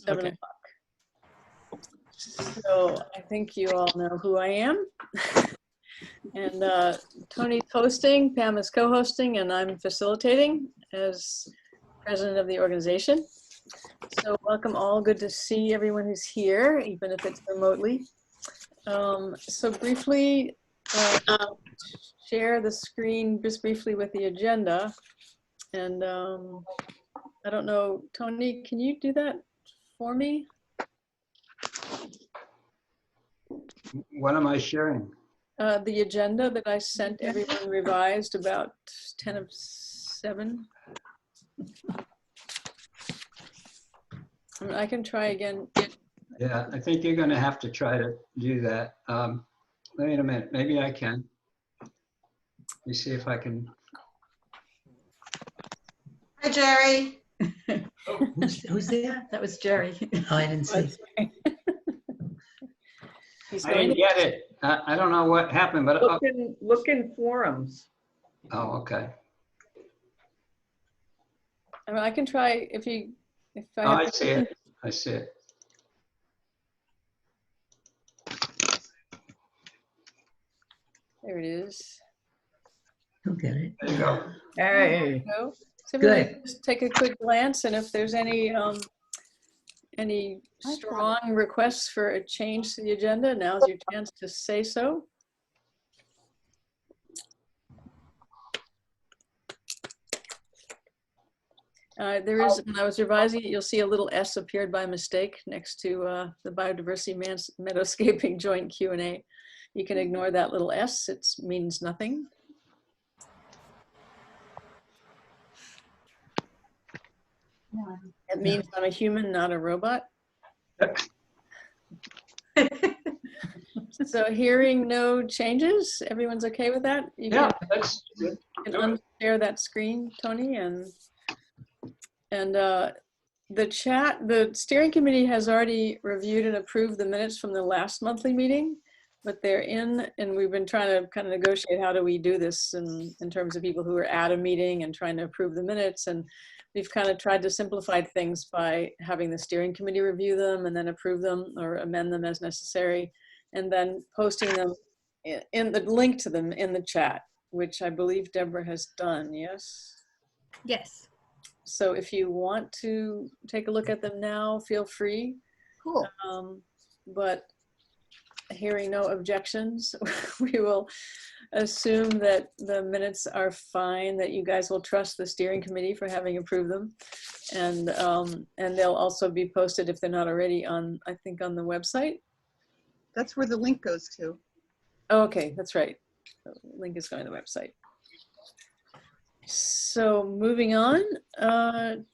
7 o'clock. So I think you all know who I am. And Tony's hosting, Pam is co-hosting, and I'm facilitating as president of the organization. So welcome all, good to see everyone who's here, even if it's remotely. So briefly, share the screen just briefly with the agenda. And I don't know, Tony, can you do that for me? What am I sharing? The agenda that I sent everyone revised about 10 of 7. I mean, I can try again. Yeah, I think you're going to have to try to do that. Wait a minute, maybe I can. Let me see if I can. Hi, Jerry. Oh, who's there? That was Jerry. Oh, I didn't see. I didn't get it. I don't know what happened, but Look in forums. oh, okay. I mean, I can try if I. Oh, I see it. I see it. There it is. You'll get it. There you go. Hey. No? So everyone Good. just take a quick glance, and if there's any strong requests for a change to the agenda, now's your chance to say so. There is, when I was revising it, you'll see a little S appeared by mistake next to the Biodiversity Meadowscaping Joint Q&A. You can ignore that little S, it means nothing. It means I'm a human, not a robot. So hearing no changes, everyone's okay with that? You Yeah, that's good. can unshare that screen, Tony, and the steering committee has already reviewed and approved the minutes from the last monthly meeting, but they're in, and we've been trying to kind of negotiate how do we do this in terms of people who are at a meeting and trying to approve the minutes. And we've kind of tried to simplify things by having the steering committee review them and then approve them or amend them as necessary, and then posting them in the link to them in the chat, which I believe Deborah has done, yes? Yes. So if you want to take a look at them now, feel free. Cool. But hearing no objections, we will assume that the minutes are fine, that you guys will trust the steering committee for having approved them. And they'll also be posted, if they're not already, on, I think, on the website. That's where the link goes to. Oh, okay, that's right. The link is going to the website. So moving on,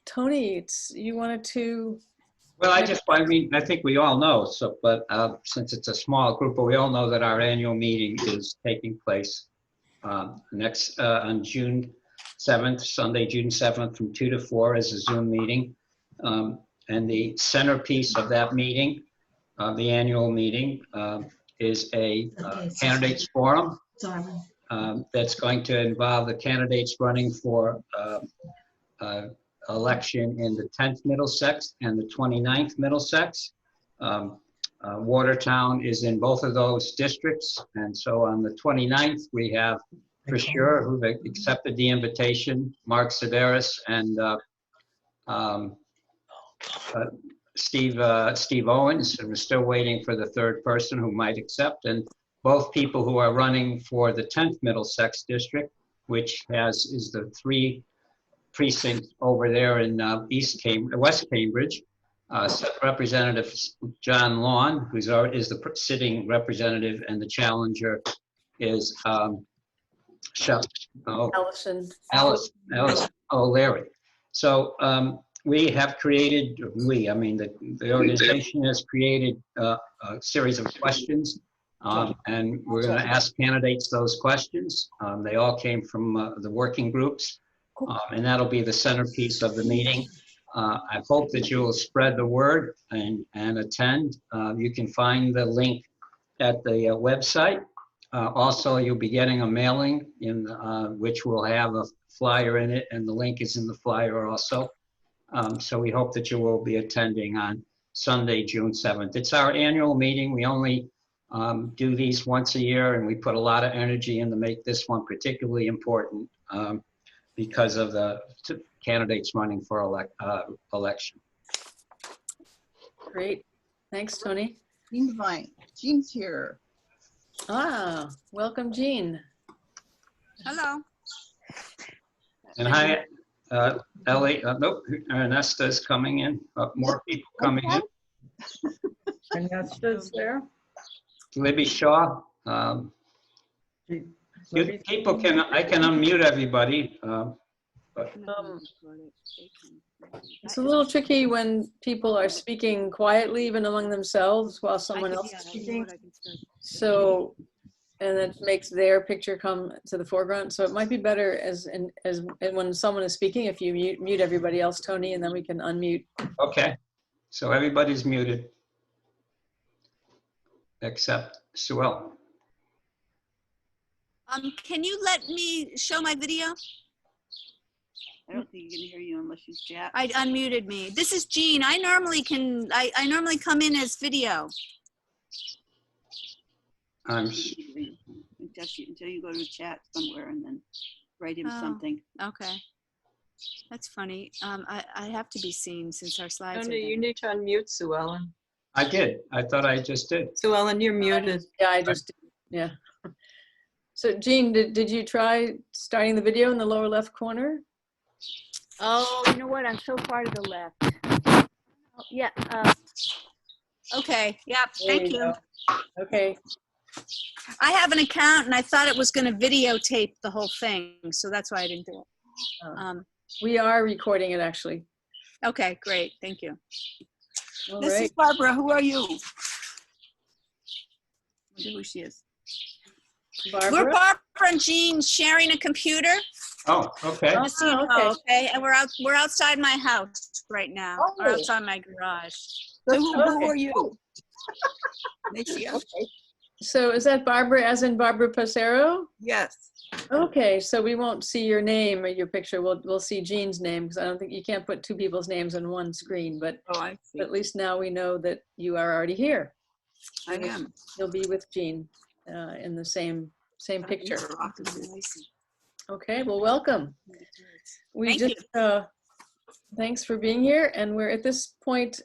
Tony, you wanted to. Well, I think we all know, so, but since it's a small group, but we all know that our annual meeting is taking place next on June 7th, Sunday, June 7th from 2 to 4 as a Zoom meeting. And the centerpiece of that meeting, the annual meeting, is a candidates forum. That's going to involve the candidates running for election in the 10th Middlesex and the 29th Middlesex. Watertown is in both of those districts. And so on the 29th, we have for sure who've accepted the invitation, Mark Severis and Steve Owens, and we're still waiting for the third person who might accept. And both people who are running for the 10th Middlesex district, which is the 3 precincts over there in West Cambridge. Representative John Lawn, is the sitting representative, and the challenger is Allison O'Leary. So we have created, I mean the organization has created a series of questions. And we're going to ask candidates those questions. They all came from the working groups, and that'll be the centerpiece of the meeting. I hope that you will spread the word and attend. You can find the link at the website. Also, you'll be getting a mailing which will have a flyer in it, and the link is in the flyer also. So we hope that you will be attending on Sunday, June 7th. It's our annual meeting. We only do these once a year, and we put a lot of energy in to make this one particularly important because of the candidates running for election. Great. Thanks, Tony. Jean Vine. Jean's here. Ah, welcome, Jean. Hello. And hi, Ellie, nope, Ernesta's coming in, more people coming in. And Nesta's there. Libby Shaw. People can, I can unmute everybody. But It's a little tricky when people are speaking quietly, even among themselves, while someone else is speaking. So, and it makes their picture come to the foreground. So it might be better as when someone is speaking, if you mute everybody else, Tony, and then we can unmute. Okay, so everybody's muted except Sue Ellen. Can you let me show my video? I don't think you can hear you unless you chat. I unmuted me. This is Jean. I normally come in as video. Until you go to chat somewhere and then write him Oh. something. Okay. That's funny. I have to be seen since our slides are Tony, you there. need to unmute Sue Ellen. I did, I thought I just did. Sue Ellen, you're muted. Yeah, I just did. Yeah. So Jean, did you try starting the video in the lower left corner? Oh, you know what? I'm so far to the left. Yeah. Okay. Yep. There Thank you. go. Okay. I have an account and I thought it was going to videotape the whole thing. So that's why I didn't do it. Oh. We are recording it, actually. Okay, great. Thank you. All This is right. Barbara. Who are you? I wonder who she is. We're Barbara? Barbara and Jean sharing a computer. Oh, okay. Just so you Oh, know, okay? And we're outside my house right now. We're Oh. outside my garage. So who Okay. are you? They see us? So is that Barbara as in Barbara Passero? Yes. Okay, so we won't see your name or your picture. We'll see Jean's name because I don't think you can't put two people's names on one screen, but Oh, I see. at least now we know that you are already here. I am. You'll be with Jean in the same picture. Okay, well, welcome. We Thank just, thanks for being here. And we're at this point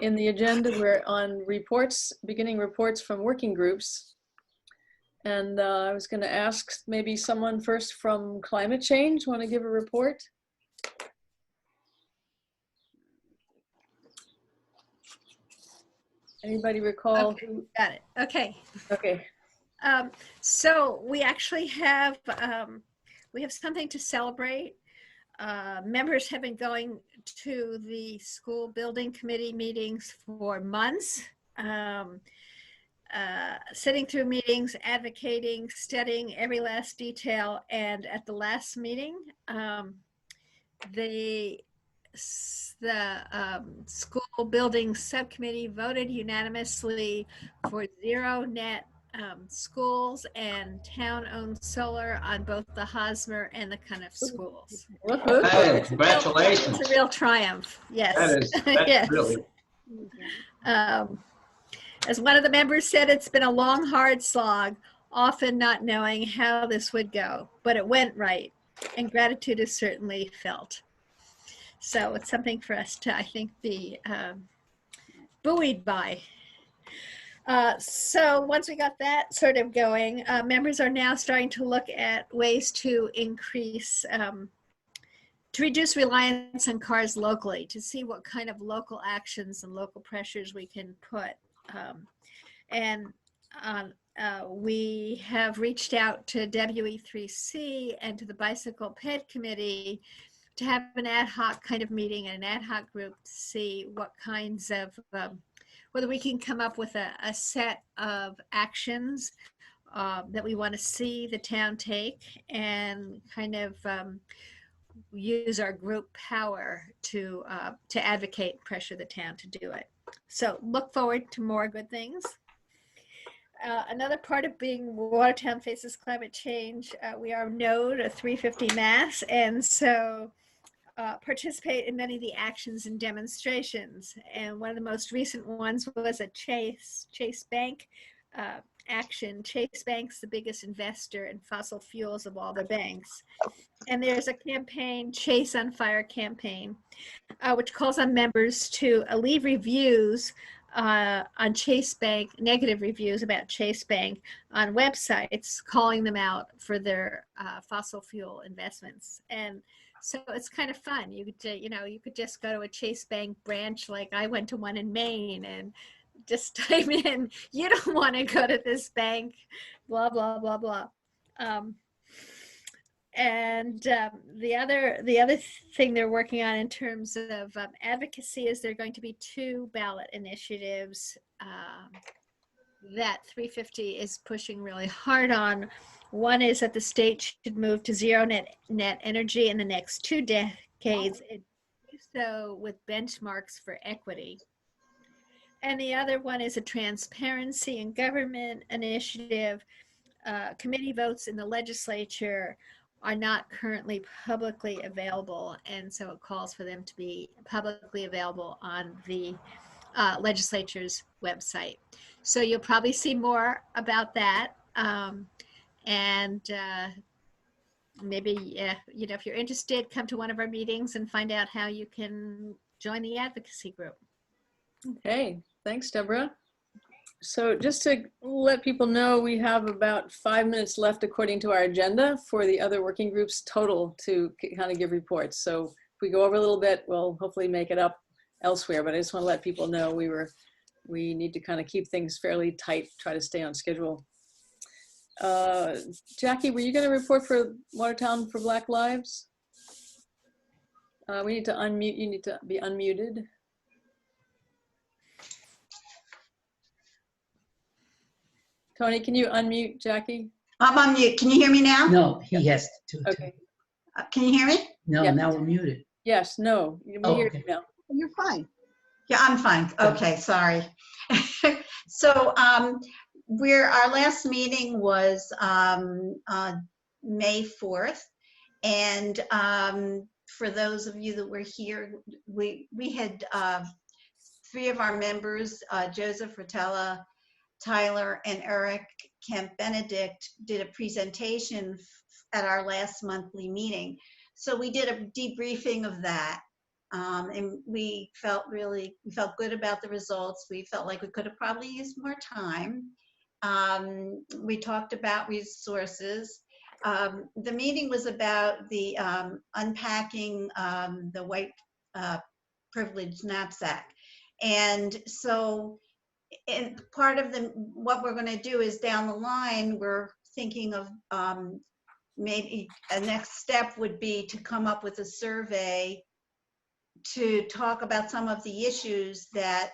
in the agenda, we're on reports, beginning reports from working groups. And I was gonna ask maybe someone first from climate change, wanna give a report? Anybody recall? Okay. who- Got it. Okay. Okay, So we actually have something to celebrate. Members have been going to the school building committee meetings for months, sitting through meetings, advocating, studying every last detail. And at the last meeting, the school building subcommittee voted unanimously for 0 net schools and town-owned solar on both the Hosmer and the Cuniff schools. whoop-whoop. Hey, congratulations. It's a real triumph. Yes. That's Yes. really, As one of the members said, it's been a long, hard slog, often not knowing how this would go, but it went right, and gratitude is certainly felt. So it's something for us to, I think, be buoyed by. So once we got that sort of going, members are now starting to look at ways to increase, to reduce reliance on cars locally, to see what kind of local actions and local pressures we can put. We have reached out to WE3C and to the Bicycle Ped Committee to have an ad hoc kind of meeting and an ad hoc group to see what kinds of, whether we can come up with a set of actions that we want to see the town take and kind of use our group power to advocate and pressure the town to do it. So look forward to more good things. Another part of being Watertown Faces Climate Change, we are a node, a 350 mass, and so participate in many of the actions and demonstrations. And one of the most recent ones was a Chase Bank action. Chase Bank's the biggest investor in fossil fuels of all the banks. And there's a campaign, Chase on Fire campaign, which calls on members to leave reviews on Chase Bank, negative reviews about Chase Bank on websites, calling them out for their fossil fuel investments. And so it's kind of fun. You could just go to a Chase Bank branch, like I went to one in Maine, and just type in, you don't want to go to this bank, blah, blah, blah, blah. The other thing they're working on in terms of advocacy is there are going to be 2 ballot initiatives that 350 is pushing really hard on. One is that the state should move to zero net energy in the next 2 decades, and do so with benchmarks for equity. And the other one is a transparency in government initiative. Committee votes in the legislature are not currently publicly available, and so it calls for them to be publicly available on the legislature's website. So you'll probably see more about that, maybe if you're interested, come to one of our meetings and find out how you can join the advocacy group. Okay, thanks, Deborah. So just to let people know, we have about 5 minutes left according to our agenda for the other working groups total to kind of give reports. So if we go over a little bit, we'll hopefully make it up elsewhere, but I just want to let people know we need to kind of keep things fairly tight, try to stay on schedule. Jackie, were you going to report for Watertown for Black Lives? We need to unmute, you need to be unmuted. Tony, can you unmute Jackie? I'm on mute. Can you hear me now? No, he has to. Okay. Can you hear me? No, Yeah. now we're muted. Yes, no, we Oh, hear okay. you now. You're fine. Yeah, I'm fine. Okay, sorry. So our last meeting was May 4th. And for those of you that were here, we had 3 of our members, Joseph Rotella, Tyler, and Eric Kemp Benedict, did a presentation at our last monthly meeting. So we did a debriefing of that. And we felt good about the results. We felt like we could have probably used more time. We talked about resources. The meeting was about the unpacking the white privilege knapsack. And so part of what we're going to do is down the line, we're thinking of maybe a next step would be to come up with a survey to talk about some of the issues that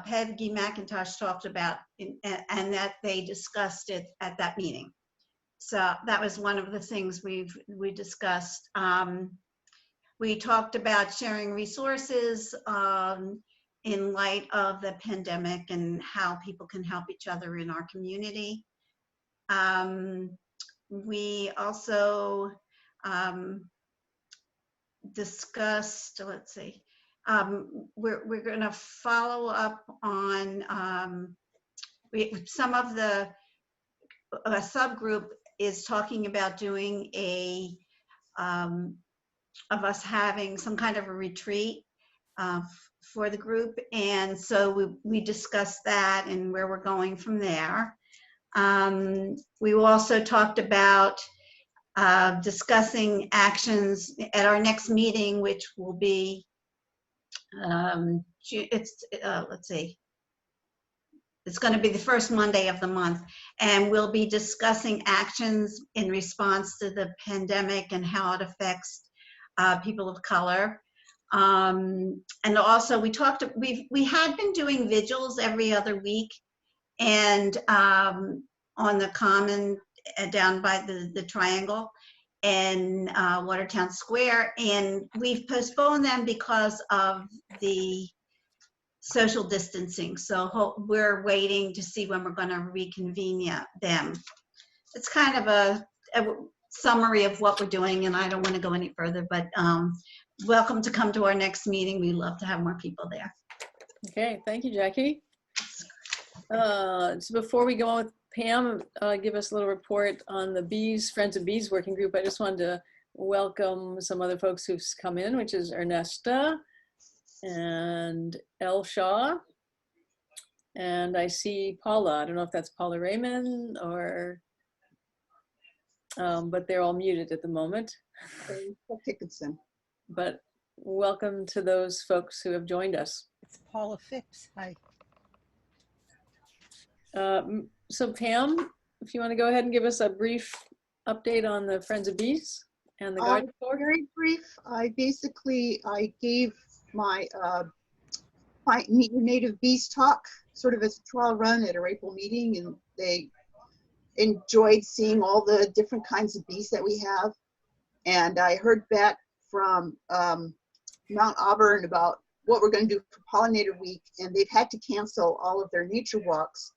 Peggy McIntosh talked about and that they discussed it at that meeting. So that was one of the things we discussed. We talked about sharing resources in light of the pandemic and how people can help each other in our community. We also discussed, let's see, we're going to follow up on some of the subgroup is talking about doing of us having some kind of a retreat for the group, and so we discussed that and where we're going from there. We also talked about discussing actions at our next meeting, which will be let's see, it's going to be the first Monday of the month, and we'll be discussing actions in response to the pandemic and how it affects people of color. And also we had been doing vigils every other week, and on the common down by the triangle in Watertown Square, and we've postponed them because of the social distancing. So we're waiting to see when we're going to reconvene them. It's kind of a summary of what we're doing, and I don't want to go any further, but welcome to come to our next meeting. We'd love to have more people there. Okay, thank you, Jackie. So before we go on with Pam, give us a little report on the Bees, Friends of Bees Working Group. I just wanted to welcome some other folks who've come in, which is Ernesta and El Shaw. And I see Paula. I don't know if that's Paula Raymond or, but they're all muted at the moment. Dickinson. But welcome to those folks who have joined us. It's Paula Phipps. Hi. So Pam, if you want to go ahead and give us a brief update on the Friends of Bees and the garden tour. Very brief. I gave my Meet Your Native Bees talk sort of as a trial run at our April meeting, and they enjoyed seeing all the different kinds of bees that we have. And I heard back from Mount Auburn about what we're going to do for Pollinator Week, and they've had to cancel all of their nature walks,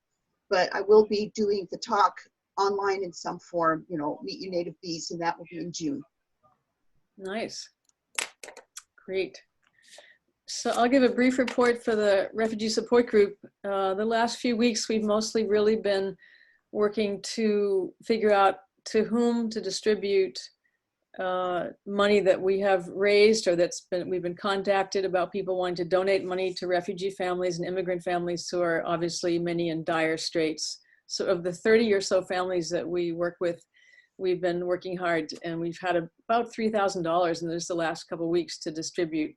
but I will be doing the talk online in some form, you know, Meet Your Native Bees, and that will be in June. Nice. Great. So I'll give a brief report for the Refugee Support Group. The last few weeks, we've mostly really been working to figure out to whom to distribute money that we have raised, or we've been contacted about people wanting to donate money to refugee families and immigrant families who are obviously many in dire straits. So of the 30 or so families that we work with, we've been working hard, and we've had about $3,000 in just the last couple of weeks to distribute,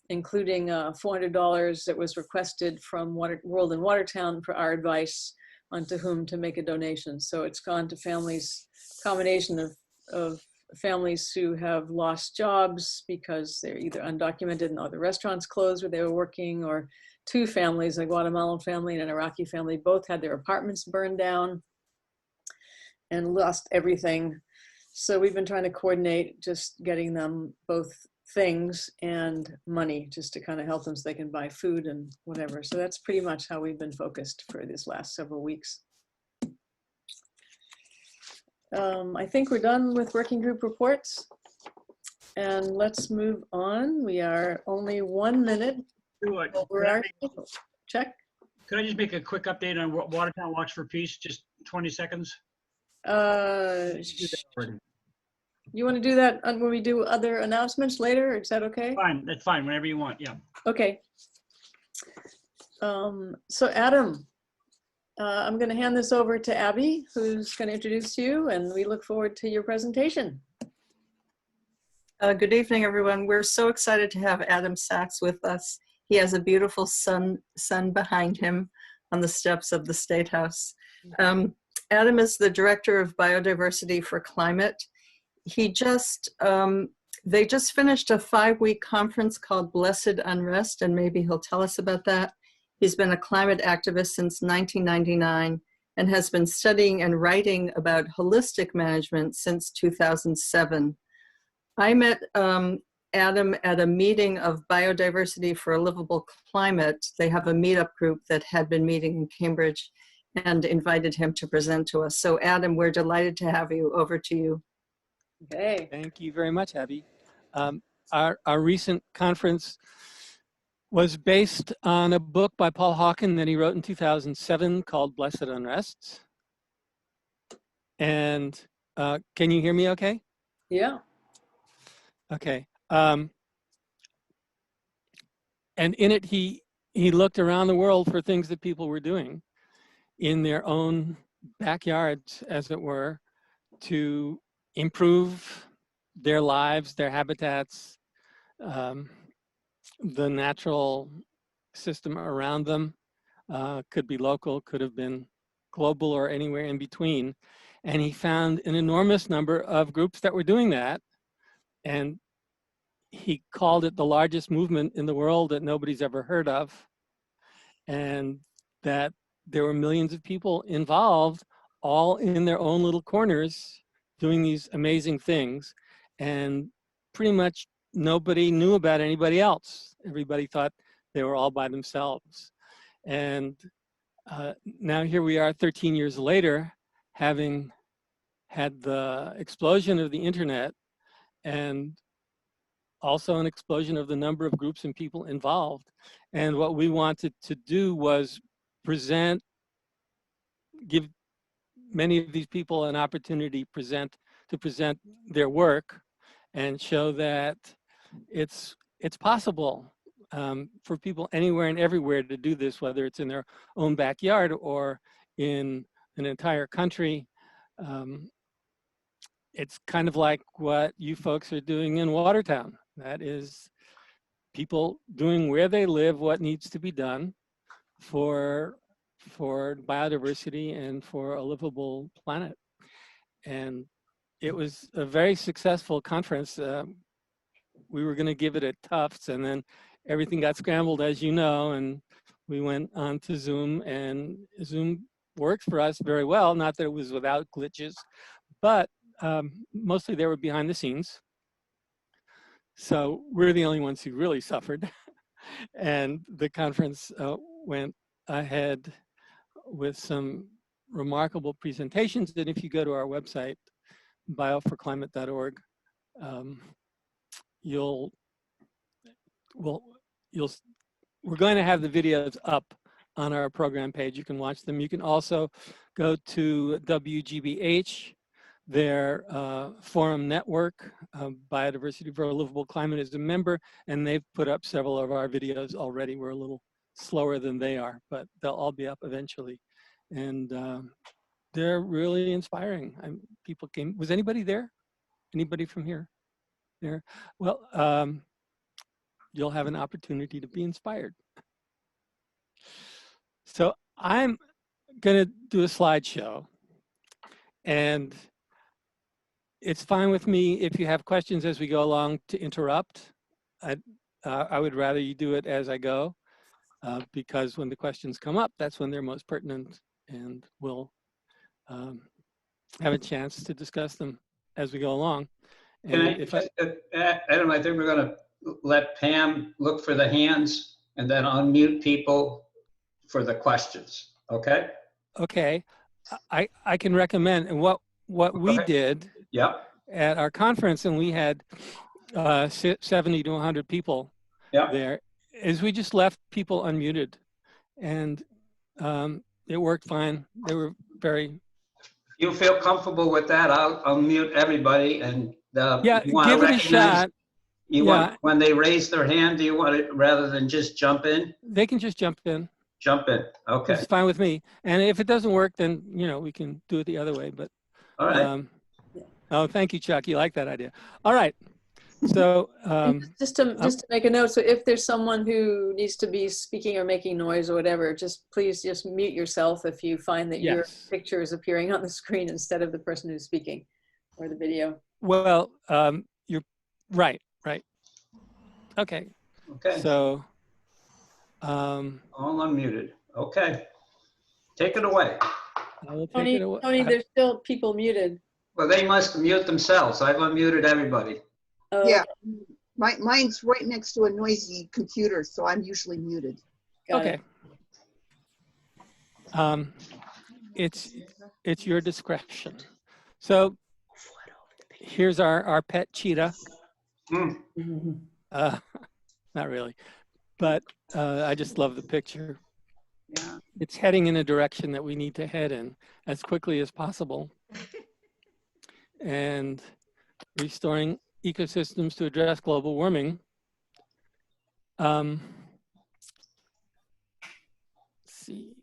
including $400 that was requested from World in Watertown for our advice on to whom to make a donation. So it's gone to families, combination of families who have lost jobs because they're either undocumented and other restaurants closed where they were working, or two families, a Guatemalan family and an Iraqi family, both had their apartments burned down and lost everything. So we've been trying to coordinate just getting them both things and money just to kind of help them so they can buy food and whatever. So that's pretty much how we've been focused for this last several weeks. I think we're done with working group reports, and let's move on. We are only 1 minute over our schedule. Check. Could I just make a quick update on Watertown Walks for Peace? Just 20 seconds. You want to do that when we do other announcements later? Is that okay? Fine, that's fine. Whenever you want. Yeah. Okay. So Adam, I'm going to hand this over to Abby, who's going to introduce you, and we look forward to your presentation. Good evening, everyone. We're so excited to have Adam Sachs with us. He has a beautiful sun behind him on the steps of the State House. Adam is the Director of Biodiversity for Climate. He they just finished a 5-week conference called Blessed Unrest, and maybe he'll tell us about that. He's been a climate activist since 1999 and has been studying and writing about holistic management since 2007. I met Adam at a meeting of Biodiversity for a Livable Climate. They have a meetup group that had been meeting in Cambridge and invited him to present to us. So Adam, we're delighted to have you. Over to you. Okay. Thank you very much, Abby. Our recent conference was based on a book by Paul Hawken that he wrote in 2007 called Blessed Unrest. And can you hear me okay? Yeah. Okay. And in it, he looked around the world for things that people were doing in their own backyards, as it were, to improve their lives, their habitats, the natural system around them. Could be local, could have been global, or anywhere in between. And he found an enormous number of groups that were doing that. And he called it the largest movement in the world that nobody's ever heard of. And that there were millions of people involved, all in their own little corners, doing these amazing things. And pretty much nobody knew about anybody else. Everybody thought they were all by themselves. And now here we are 13 years later, having had the explosion of the internet and also an explosion of the number of groups and people involved. And what we wanted to do was give many of these people an opportunity to present their work and show that it's possible for people anywhere and everywhere to do this, whether it's in their own backyard or in an entire country. It's kind of like what you folks are doing in Watertown. That is people doing where they live what needs to be done for biodiversity and for a livable planet. And it was a very successful conference. We were going to give it at Tufts, and then everything got scrambled, as you know, and we went on to Zoom, and Zoom works for us very well. Not that it was without glitches, but mostly they were behind the scenes. So we're the only ones who really suffered. And the conference went ahead with some remarkable presentations. And if you go to our website, bioforclimate.org, we're going to have the videos up on our program page. You can watch them. You can also go to WGBH, their forum network, Biodiversity for a Livable Climate, is a member, and they've put up several of our videos already. We're a little slower than they are, but they'll all be up eventually. And they're really inspiring. People came. Was anybody there? Anybody from here? There? Well, you'll have an opportunity to be inspired. So I'm going to do a slideshow, and it's fine with me if you have questions as we go along to interrupt. I would rather you do it as I go, because when the questions come up, that's when they're most pertinent, and we'll have a chance to discuss them as we go along. And Adam, I think we're going to let Pam look for the hands and then unmute people for the questions. Okay? Okay. I can recommend, and what we did at our conference, and we had 70 to 100 people there, is we just left people unmuted, and it worked fine. They were very. You feel comfortable with that? I'll mute everybody, and yeah, give it a shot. You want, when they raise their hand, do you want it rather than just jump in? They can just jump in. Jump in. Okay. It's fine with me. And if it doesn't work, then we can do it the other way. But all right. Oh, thank you, Chuck. You like that idea. All right. So just to make a note, so if there's someone who needs to be speaking or making noise or whatever, please just mute yourself if you find that your picture is appearing on the screen instead of the person who's speaking or the video. Well, you're right. Okay. Okay. So all unmuted. Okay. Take it away. I will take it away. Tony, there's still people muted. Well, they must mute themselves. I've unmuted everybody. Yeah, mine's right next to a noisy computer, so I'm usually muted. Okay. It's your discretion. So here's our pet cheetah. Not really, but I just love the picture. Yeah. It's heading in a direction that we need to head in as quickly as possible, and restoring ecosystems to address global warming. Let's see.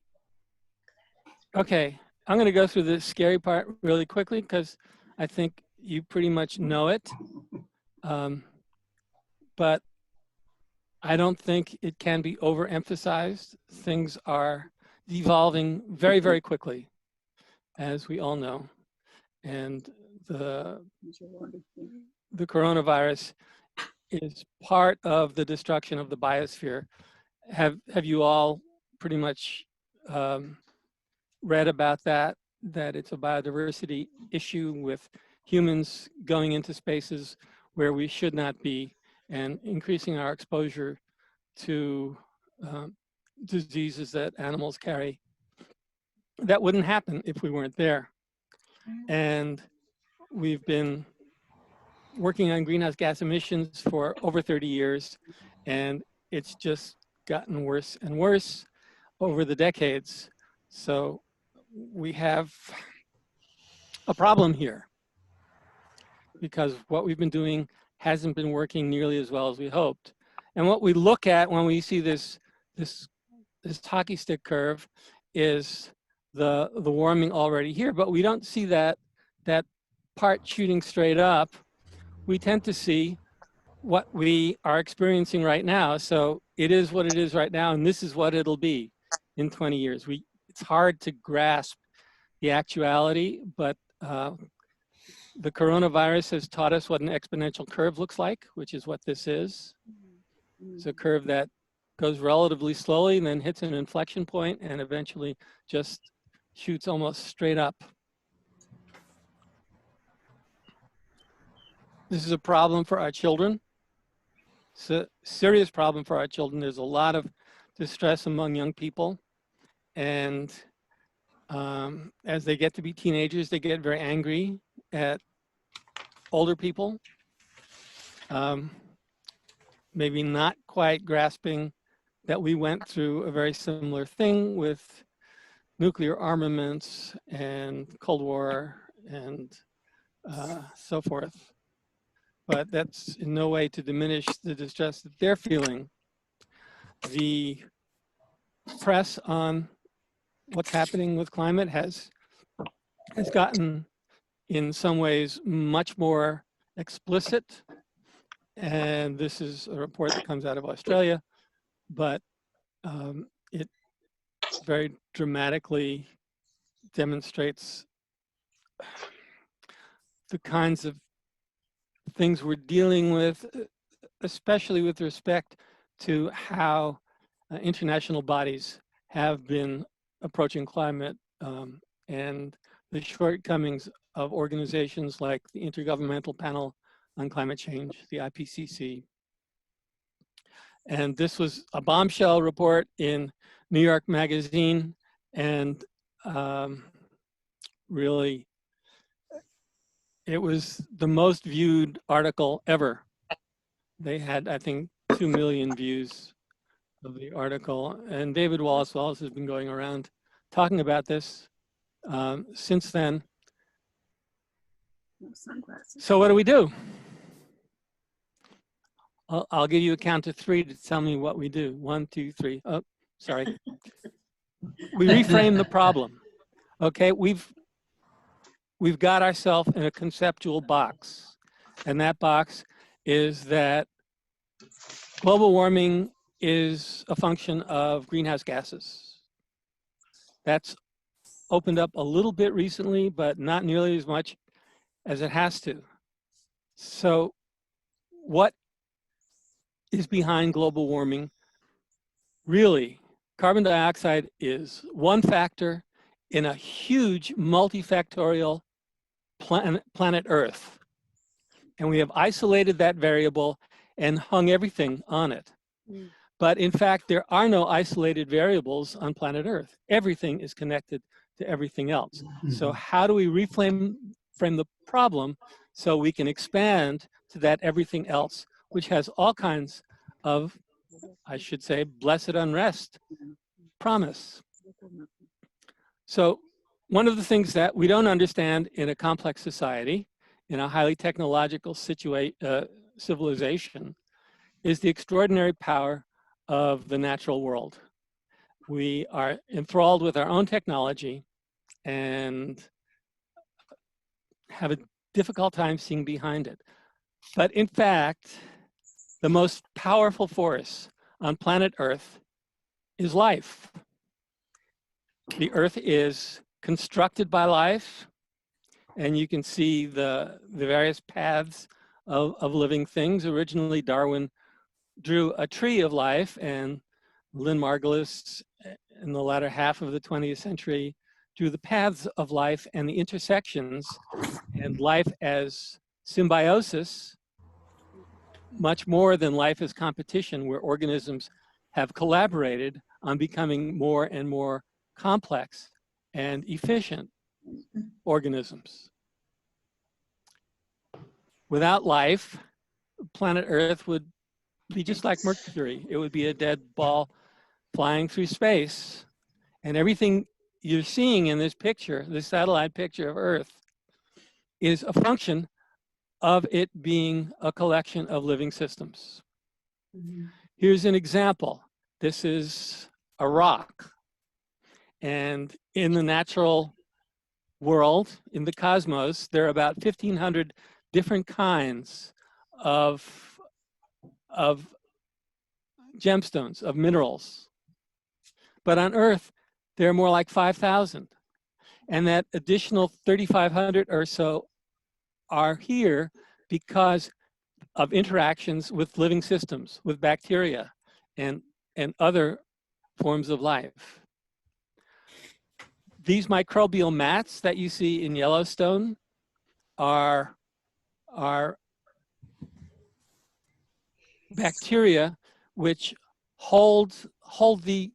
Okay, I'm going to go through the scary part really quickly because I think you pretty much know it. But I don't think it can be overemphasized. Things are evolving very, very quickly, as we all know. And the coronavirus is part of the destruction of the biosphere. Have you all pretty much read about that it's a biodiversity issue with humans going into spaces where we should not be and increasing our exposure to diseases that animals carry? That wouldn't happen if we weren't there. And we've been working on greenhouse gas emissions for over 30 years, and it's just gotten worse and worse over the decades. So we have a problem here because what we've been doing hasn't been working nearly as well as we hoped. And what we look at when we see this hockey stick curve is the warming already here, but we don't see that part shooting straight up. We tend to see what we are experiencing right now. So it is what it is right now, and this is what it'll be in 20 years. It's hard to grasp the actuality, but the coronavirus has taught us what an exponential curve looks like, which is what this is. It's a curve that goes relatively slowly and then hits an inflection point and eventually just shoots almost straight up. This is a problem for our children. It's a serious problem for our children. There's a lot of distress among young people. And as they get to be teenagers, they get very angry at older people, maybe not quite grasping that we went through a very similar thing with nuclear armaments and Cold War and so forth. But that's in no way to diminish the distress that they're feeling. The press on what's happening with climate has gotten, in some ways, much more explicit. And this is a report that comes out of Australia, but it very dramatically demonstrates the kinds of things we're dealing with, especially with respect to how international bodies have been approaching climate and the shortcomings of organizations like the Intergovernmental Panel on Climate Change, the IPCC. And this was a bombshell report in New York Magazine, and really, it was the most viewed article ever. They had, I think, 2 million views of the article. And David Wallace has been going around talking about this since then. No sunglasses. So what do we do? I'll give you a count to 3 to tell me what we do. 1, 2, 3. Oh, sorry. We reframe the problem. Okay, we've got ourselves in a conceptual box, and that box is that global warming is a function of greenhouse gases. That's opened up a little bit recently, but not nearly as much as it has to. So what is behind global warming? Really, carbon dioxide is one factor in a huge multifactorial planet Earth. And we have isolated that variable and hung everything on it. But in fact, there are no isolated variables on planet Earth. Everything is connected to everything else. So how do we frame the problem so we can expand to that everything else, which has all kinds of, I should say, blessed unrest promise. So one of the things that we don't understand in a complex society, in a highly technological civilization, is the extraordinary power of the natural world. We are enthralled with our own technology and have a difficult time seeing behind it. But in fact, the most powerful force on planet Earth is life. The Earth is constructed by life, and you can see the various paths of living things. Originally, Darwin drew a tree of life, and Lynn Margulis, in the latter half of the 20th century, drew the paths of life and the intersections, and life as symbiosis, much more than life as competition, where organisms have collaborated on becoming more and more complex and efficient organisms. without life, planet Earth would be just like Mercury. It would be a dead ball flying through space. And everything you're seeing in this picture, this satellite picture of Earth, is a function of it being a collection of living systems. Here's an example. This is a rock. And in the natural world, in the cosmos, there are about 1,500 different kinds of gemstones, of minerals. But on Earth, there are more like 5,000. And that additional 3,500 or so are here because of interactions with living systems, with bacteria and other forms of life. These microbial mats that you see in Yellowstone are bacteria which hold the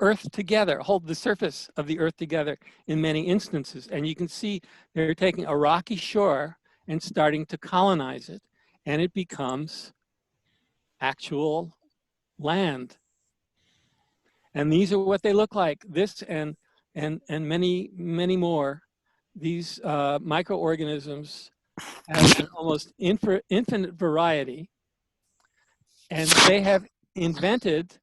Earth together, hold the surface of the Earth together in many instances. And you can see they're taking a rocky shore and starting to colonize it, and it becomes actual land. And these are what they look like. This and many, many more. These microorganisms have an almost infinite variety, and they have invented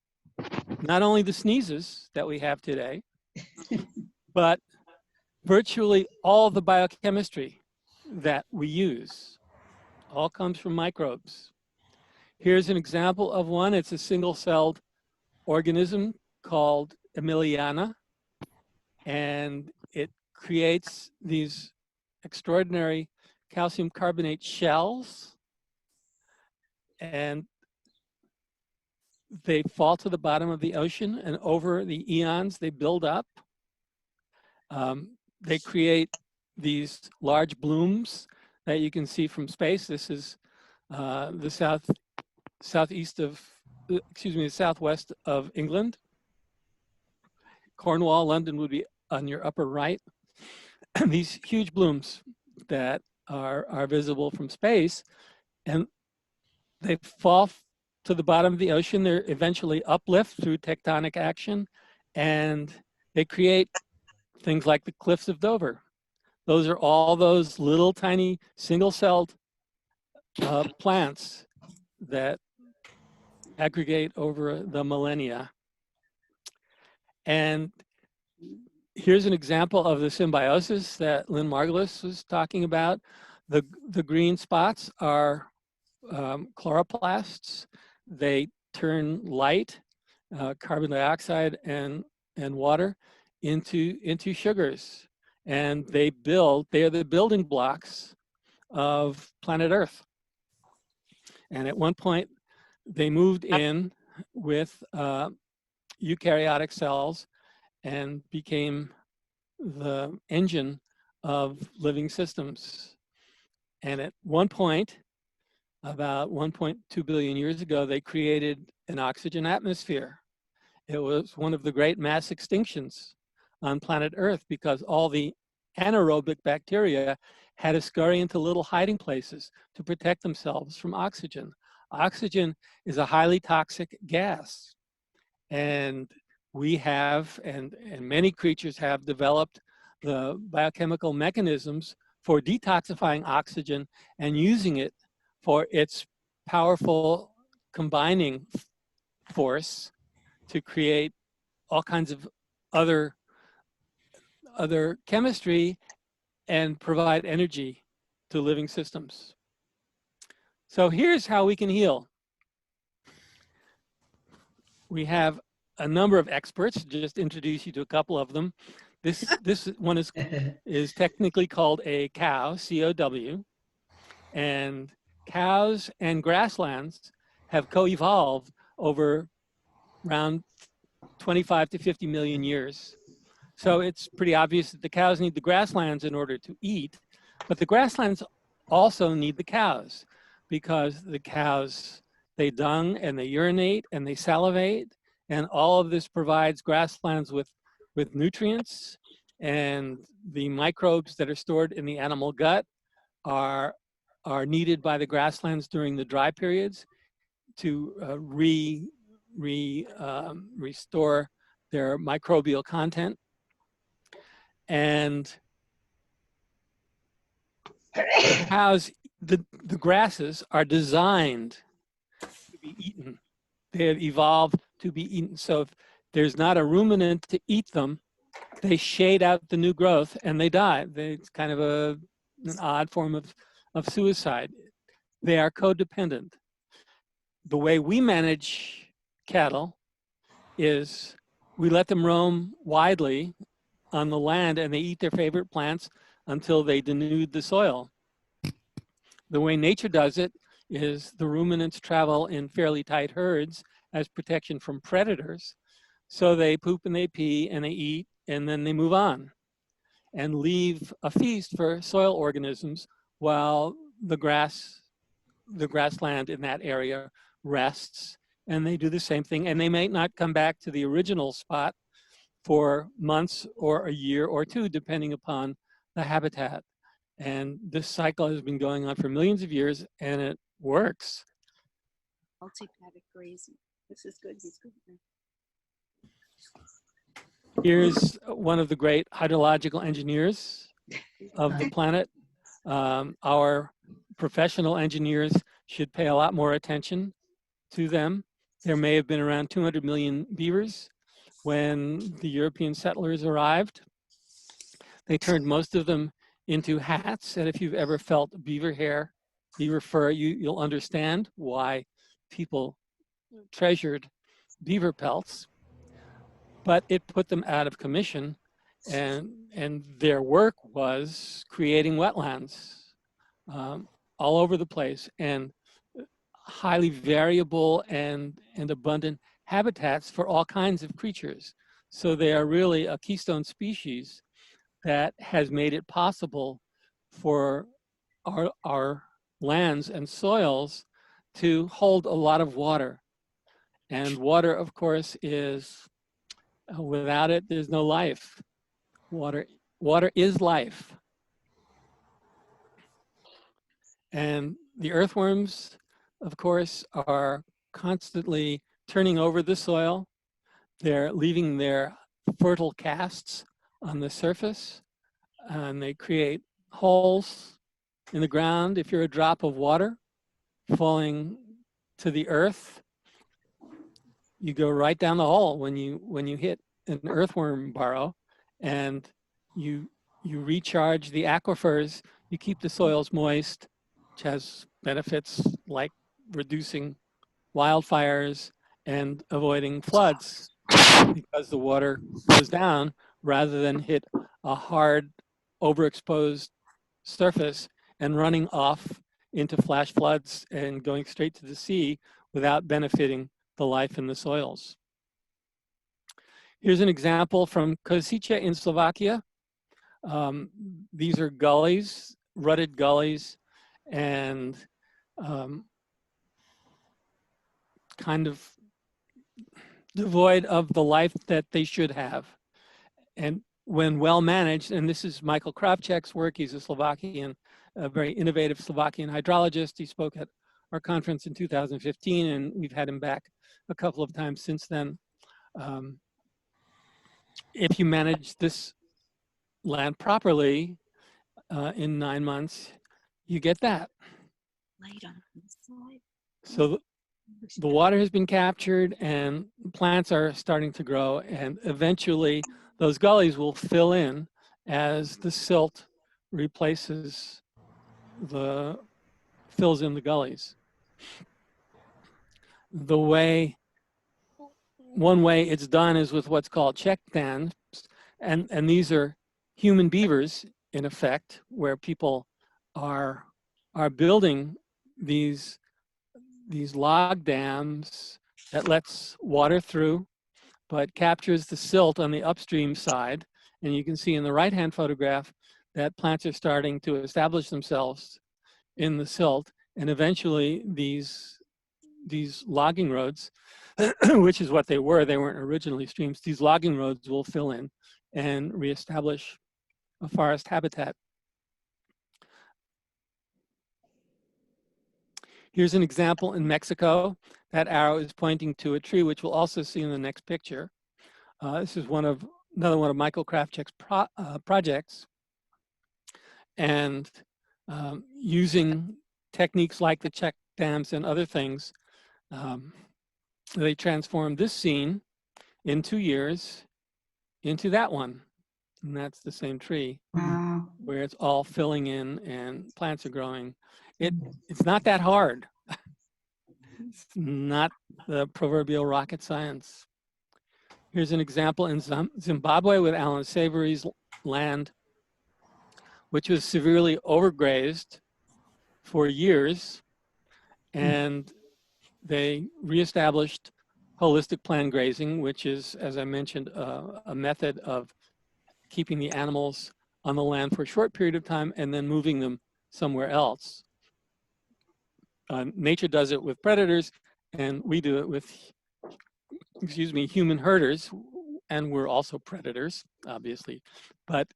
not only the sneezes that we have today, but virtually all the biochemistry that we use all comes from microbes. Here's an example of one. It's a single-celled organism called Emiliana, and it creates these extraordinary calcium carbonate shells, and they fall to the bottom of the ocean, and over the eons they build up. They create these large blooms that you can see from space. This is the southwest of England. Cornwall, London would be on your upper right. These huge blooms that are visible from space, and they fall to the bottom of the ocean. They're eventually uplift through tectonic action, and they create things like the cliffs of Dover. Those are all those little tiny single-celled plants that aggregate over the millennia. And here's an example of the symbiosis that Lynn Margulis was talking about. The green spots are chloroplasts. They turn light, carbon dioxide and water into sugars. And they are the building blocks of planet Earth. And at one point, they moved in with eukaryotic cells and became the engine of living systems. And at one point, about 1.2 billion years ago, they created an oxygen atmosphere. It was one of the great mass extinctions on planet Earth because all the anaerobic bacteria had to scurry into little hiding places to protect themselves from oxygen. Oxygen is a highly toxic gas. And we have, and many creatures have developed the biochemical mechanisms for detoxifying oxygen and using it for its powerful combining force to create all kinds of other chemistry and provide energy to living systems. So here's how we can heal. We have a number of experts, just introduce you to a couple of them. This one is technically called a cow, C-O-W, and cows and grasslands have co-evolved over around 25 to 50 million years. So it's pretty obvious that the cows need the grasslands in order to eat, but the grasslands also need the cows because the cows, they dung and they urinate and they salivate, and all of this provides grasslands with nutrients, and the microbes that are stored in the animal gut are are needed by the grasslands during the dry periods to restore their microbial content. And the grasses are designed to be eaten. They have evolved to be eaten. So if there's not a ruminant to eat them, they shade out the new growth and they die. It's kind of an odd form of suicide. They are codependent. The way we manage cattle is we let them roam widely on the land and they eat their favorite plants until they denude the soil. The way nature does it is the ruminants travel in fairly tight herds as protection from predators. So they poop and they pee and they eat and then they move on and leave a feast for soil organisms while the grassland in that area rests, and they do the same thing, and they may not come back to the original spot for months or a year or two, depending upon the habitat. And this cycle has been going on for millions of years, and it works. Multi-paddock grazing. This is good. He's good. Here's one of the great hydrological engineers of the planet. Our professional engineers should pay a lot more attention to them. There may have been around 200 million beavers when the European settlers arrived. They turned most of them into hats, and if you've ever felt beaver hair, beaver fur, you'll understand why people treasured beaver pelts. But it put them out of commission, and their work was creating wetlands all over the place, and highly variable and abundant habitats for all kinds of creatures. So they are really a keystone species that has made it possible for our lands and soils to hold a lot of water. And water, of course, is, without it, there's no life. Water is life. And the earthworms, of course, are constantly turning over the soil. They're leaving their fertile casts on the surface, and they create holes in the ground. If you're a drop of water falling to the earth, you go right down the hole when you hit an earthworm burrow, and you recharge the aquifers. You keep the soils moist, which has benefits like reducing wildfires and avoiding floods because the water goes down rather than hit a hard, overexposed surface and running off into flash floods and going straight to the sea without benefiting the life in the soils. Here's an example from Košice in Slovakia. These are gullies, rutted gullies, and kind of devoid of the life that they should have. And when well managed, and this is Michael Kravček's work, he's a very innovative Slovakian hydrologist. He spoke at our conference in 2015, and we've had him back a couple of times since then. If you manage this land properly in 9 months, you get that. So the water has been captured and plants are starting to grow, and eventually those gullies will fill in as the silt fills in the gullies. One way it's done is with what's called check dams, and these are human beavers in effect, where people are building these log dams that lets water through but captures the silt on the upstream side. And you can see in the right-hand photograph that plants are starting to establish themselves in the silt, and eventually these logging roads, which is what they weren't originally streams, these logging roads will fill in and reestablish a forest habitat. Here's an example in Mexico. That arrow is pointing to a tree, which we'll also see in the next picture. This is another one of Michael Krafchek's projects. And using techniques like the check dams and other things, they transformed this scene in 2 years into that one. And that's the same tree where it's all filling in and plants are growing. It's not that hard. It's not the proverbial rocket science. Here's an example in Zimbabwe with Alan Savory's land, which was severely overgrazed for years. And they reestablished holistic plan grazing, which is, as I mentioned, a method of keeping the animals on the land for a short period of time and then moving them somewhere else. Nature does it with predators, and we do it with, human herders, and we're also predators, obviously. But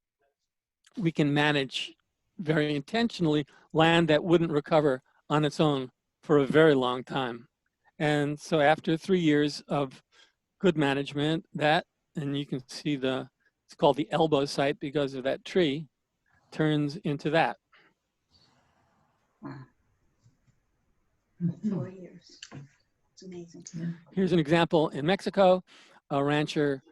we can manage very intentionally land that wouldn't recover on its own for a very long time. And so after 3 years of good management, and you can see it's called the elbow site because of that tree, turns into that. 4 years. It's amazing. Here's an example in Mexico. A rancher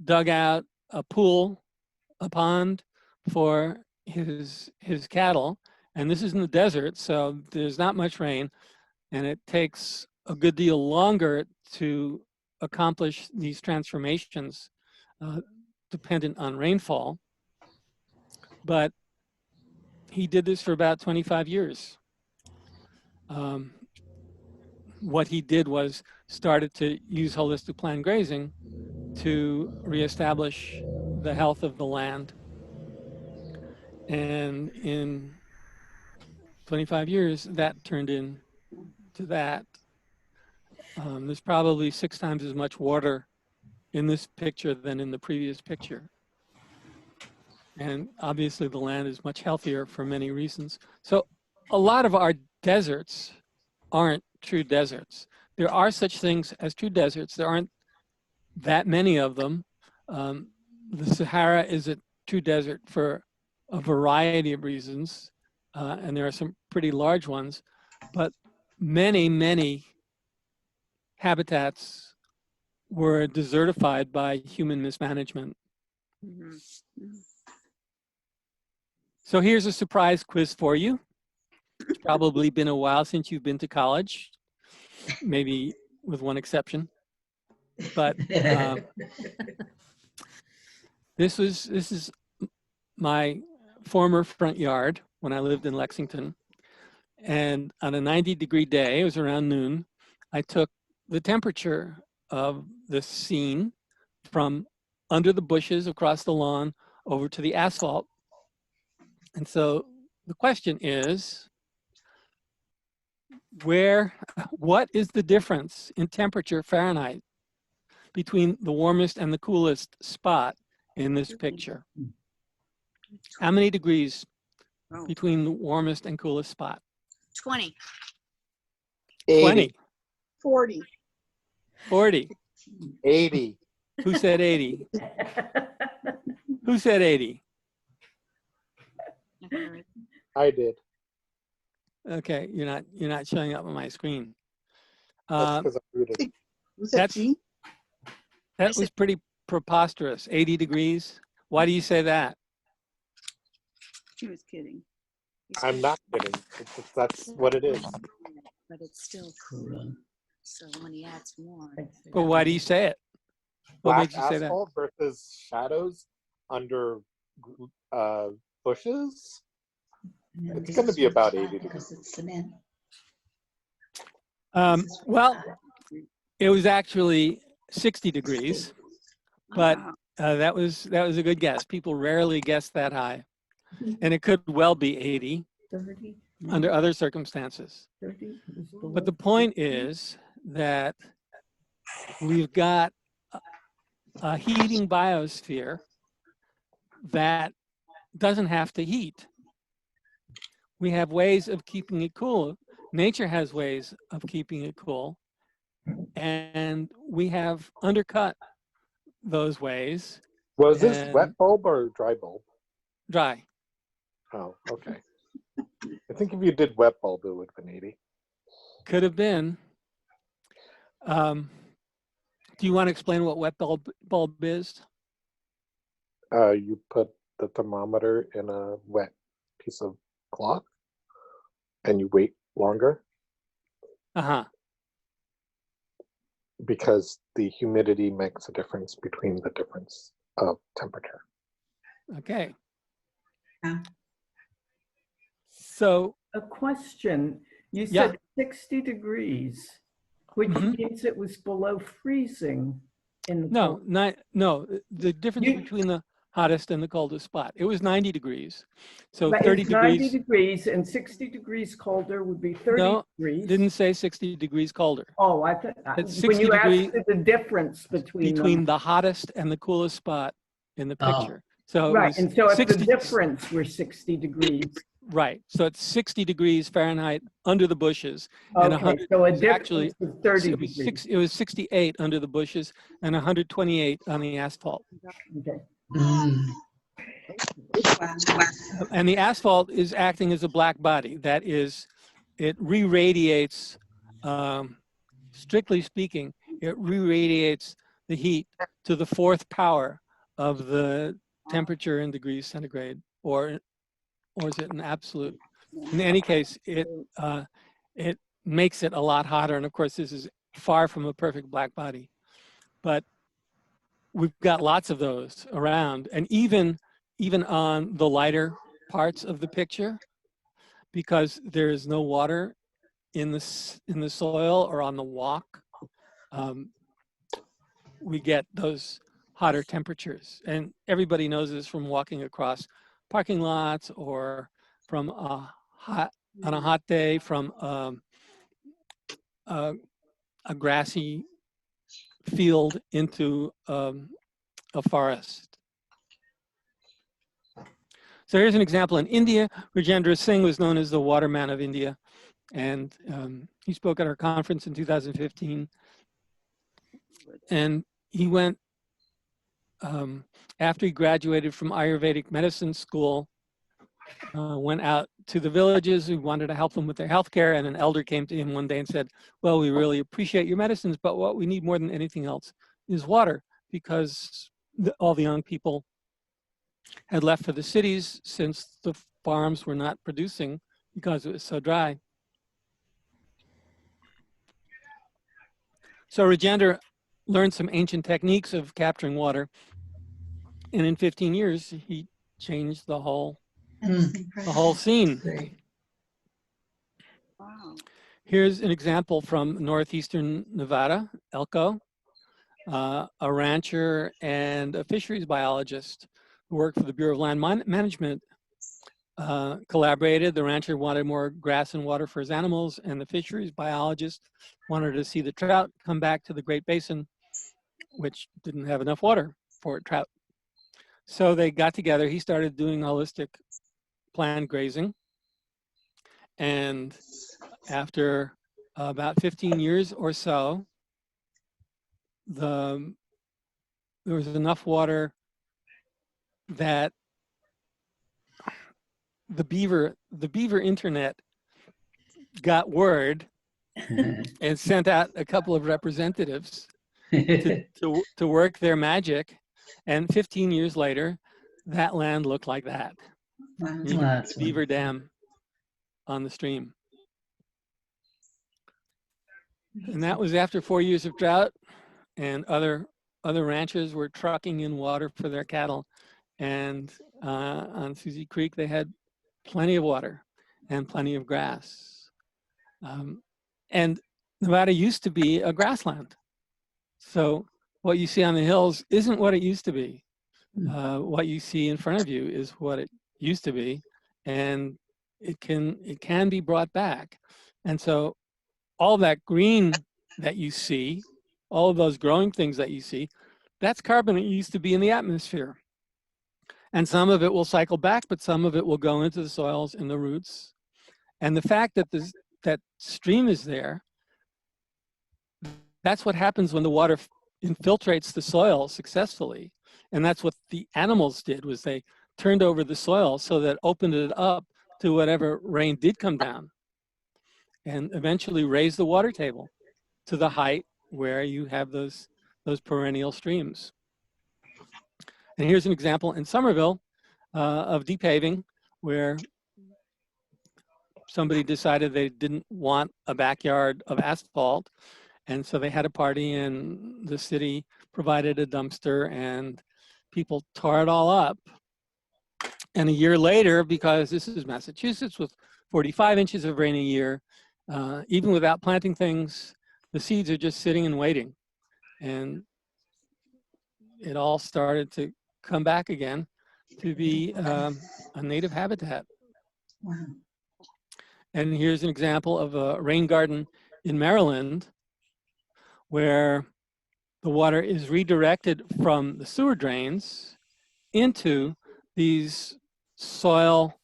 dug out a pond for his cattle. And this is in the desert, so there's not much rain. And it takes a good deal longer to accomplish these transformations dependent on rainfall. But he did this for about 25 years. What he did was started to use holistic plan grazing to reestablish the health of the land. And in 25 years, that turned into that. There's probably 6 times as much water in this picture than in the previous picture. And obviously the land is much healthier for many reasons. So a lot of our deserts aren't true deserts. There are such things as true deserts. There aren't that many of them. The Sahara is a true desert for a variety of reasons, and there are some pretty large ones, but many habitats were desertified by human mismanagement. So here's a surprise quiz for you. It's probably been a while since you've been to college, maybe with one exception. But this is my former front yard when I lived in Lexington. And on a 90-degree day, it was around noon, I took the temperature of the scene from under the bushes across the lawn over to the asphalt. And so the question is, what is the difference in temperature Fahrenheit between the warmest and the coolest spot in this picture? How many degrees between the warmest and coolest spot? 20. 20. 40. 40. 80. Who said 80? Who said 80? I did. Okay, you're not showing up on my screen. That's because I muted. Was that G? That was pretty preposterous. 80 degrees. Why do you say that? She was kidding. I'm not kidding. That's what it is. But it's still cool. So when he adds more. Well, why do you say it? What Black makes you say that? asphalt versus shadows under bushes. It's going to be about 80 degrees. Because it's cement. Well, it was actually 60 degrees, but that was a good guess. People rarely guess that high, and it could well be 80 under other circumstances. But the point is that we've got a heating biosphere that doesn't have to heat. We have ways of keeping it cool. Nature has ways of keeping it cool, and we have undercut those ways. Was this and wet bulb or dry bulb? Dry. Oh, okay. I think if you did wet bulb, it would have been 80. Could have been. Do you want to explain what wet bulb is? You put the thermometer in a wet piece of cloth and you wait longer Uh-huh. because the humidity makes a difference between the difference of temperature. Okay. Yeah. So A question. You Yeah. said 60 degrees, which Mhm. means it was below freezing in the no, cold. no, the difference between the hottest and the coldest spot. It was 90 degrees. So But 30 it's 90 degrees. degrees and 60 degrees colder would be 30 No, degrees. didn't say 60 degrees colder. Oh, I thought It's when 60 you degree asked the difference between them. the hottest and the coolest spot in the Oh. picture. So it Right, was and so if the 60 difference were 60 degrees. Right. So it's 60 degrees Fahrenheit under the bushes, and Okay, 100 so a was actually difference of 30 it was degrees. it was 68 under the bushes and 128 on the asphalt. Okay. And the asphalt is acting as a black body. That is, it re-radiates, strictly speaking, it re-radiates the heat to the fourth power of the temperature in degrees centigrade, or is it an absolute? In any case, it makes it a lot hotter. And of course, this is far from a perfect black body, but we've got lots of those around, and even on the lighter parts of the picture, because there is no water in the soil or on the walk, we get those hotter temperatures. And everybody knows this from walking across parking lots or from on a hot day from a grassy field into a forest. So here's an example in India. Rajendra Singh was known as the waterman of India. And he spoke at our conference in 2015. And he went, after he graduated from Ayurvedic medicine school, went out to the villages. We wanted to help them with their healthcare. And an elder came to him one day and said, well, we really appreciate your medicines, but what we need more than anything else is water, because all the young people had left for the cities since the farms were not producing because it was so dry. So Rajendra learned some ancient techniques of capturing water. And in 15 years, he changed the whole scene. Wow. Here's an example from northeastern Nevada, Elko. A rancher and a fisheries biologist who worked for the Bureau of Land Management collaborated. The rancher wanted more grass and water for his animals, and the fisheries biologist wanted to see the trout come back to the Great Basin, which didn't have enough water for trout. So they got together. He started doing holistic planned grazing. And after about 15 years or so, there was enough water that the beaver internet got word and sent out a couple of representatives to work their magic. And 15 years later, that land looked like that. You can see the beaver dam on the stream. And that was after 4 years of drought, and other ranchers were trucking in water for their cattle. And on Susie Creek, they had plenty of water and plenty of grass. And Nevada used to be a grassland. So what you see on the hills isn't what it used to be. What you see in front of you is what it used to be, and it can be brought back. And so all that green that you see, all of those growing things that you see, that's carbon that used to be in the atmosphere. And some of it will cycle back, but some of it will go into the soils and the roots. And the fact that that stream is there, that's what happens when the water infiltrates the soil successfully. And that's what the animals did, was they turned over the soil so that opened it up to whatever rain did come down, and eventually raised the water table to the height where you have those perennial streams. And here's an example in Somerville of depaving, where somebody decided they didn't want a backyard of asphalt. And so they had a party, and the city provided a dumpster, and people tore it all up. And a year later, because this is Massachusetts with 45 inches of rain a year, even without planting things, the seeds are just sitting and waiting. And it all started to come back again to be a native habitat. Wow. And here's an example of a rain garden in Maryland, where the water is redirected from the sewer drains into these soil-based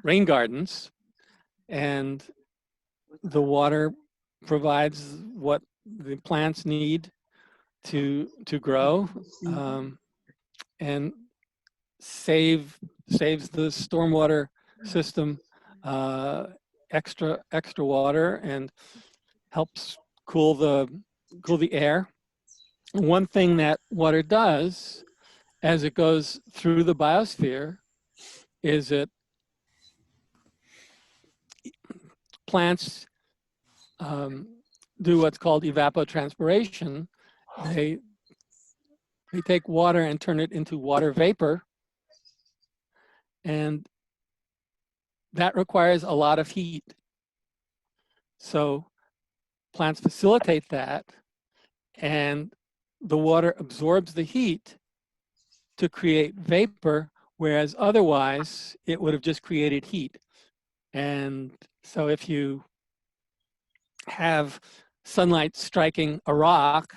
rain gardens, and the water provides what the plants need to grow, and saves the stormwater system extra water, and helps cool the air. One thing that water does as it goes through the biosphere is it plants do what's called evapotranspiration. They take water and turn it into water vapor, and that requires a lot of heat. So plants facilitate that, and the water absorbs the heat to create vapor, whereas otherwise it would have just created heat. And so if you have sunlight striking a rock,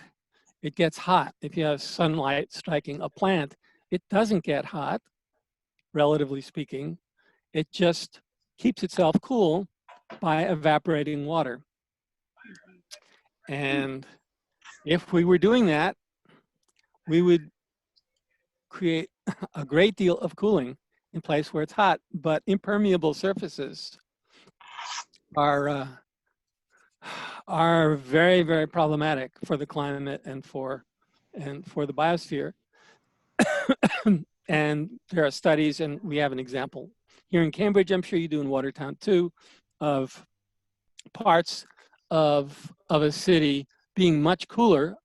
it gets hot. If you have sunlight striking a plant, it doesn't get hot, relatively speaking. It just keeps itself cool by evaporating water. And if we were doing that, we would create a great deal of cooling in place where it's hot, but impermeable surfaces are very, very problematic for the climate and for the biosphere. And there are studies, and we have an example here in Cambridge, I'm sure you do in Watertown too, of parts of a city being much cooler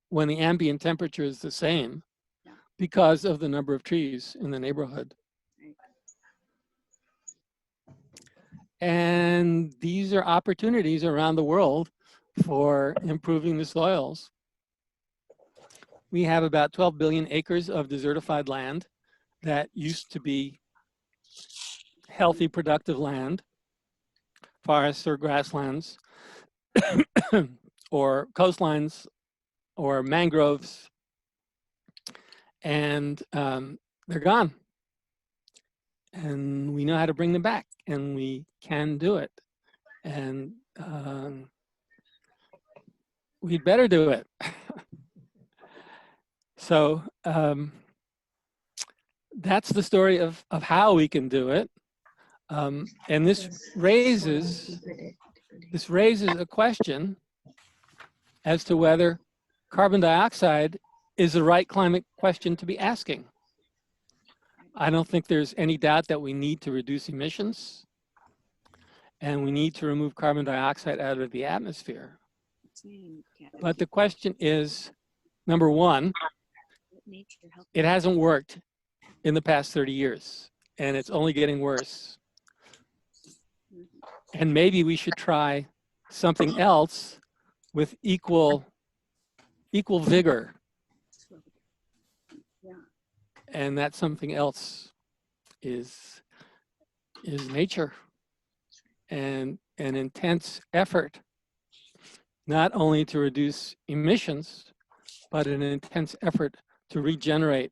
when the ambient temperature is the same because of the number of trees in the neighborhood. And these are opportunities around the world for improving the soils. We have about 12 billion acres of desertified land that used to be healthy, productive land, forests or grasslands, or coastlines, or mangroves, and they're gone. And we know how to bring them back, and we can do it. And we'd better do it. So that's the story of how we can do it. And this raises a question as to whether carbon dioxide is the right climate question to be asking. I don't think there's any doubt that we need to reduce emissions, and we need to remove carbon dioxide out of the atmosphere. But the question is, number one, it hasn't worked in the past 30 years, and it's only getting worse. And maybe we should try something else with equal vigor. And that something else is nature, and an intense effort, not only to reduce emissions, but an intense effort to regenerate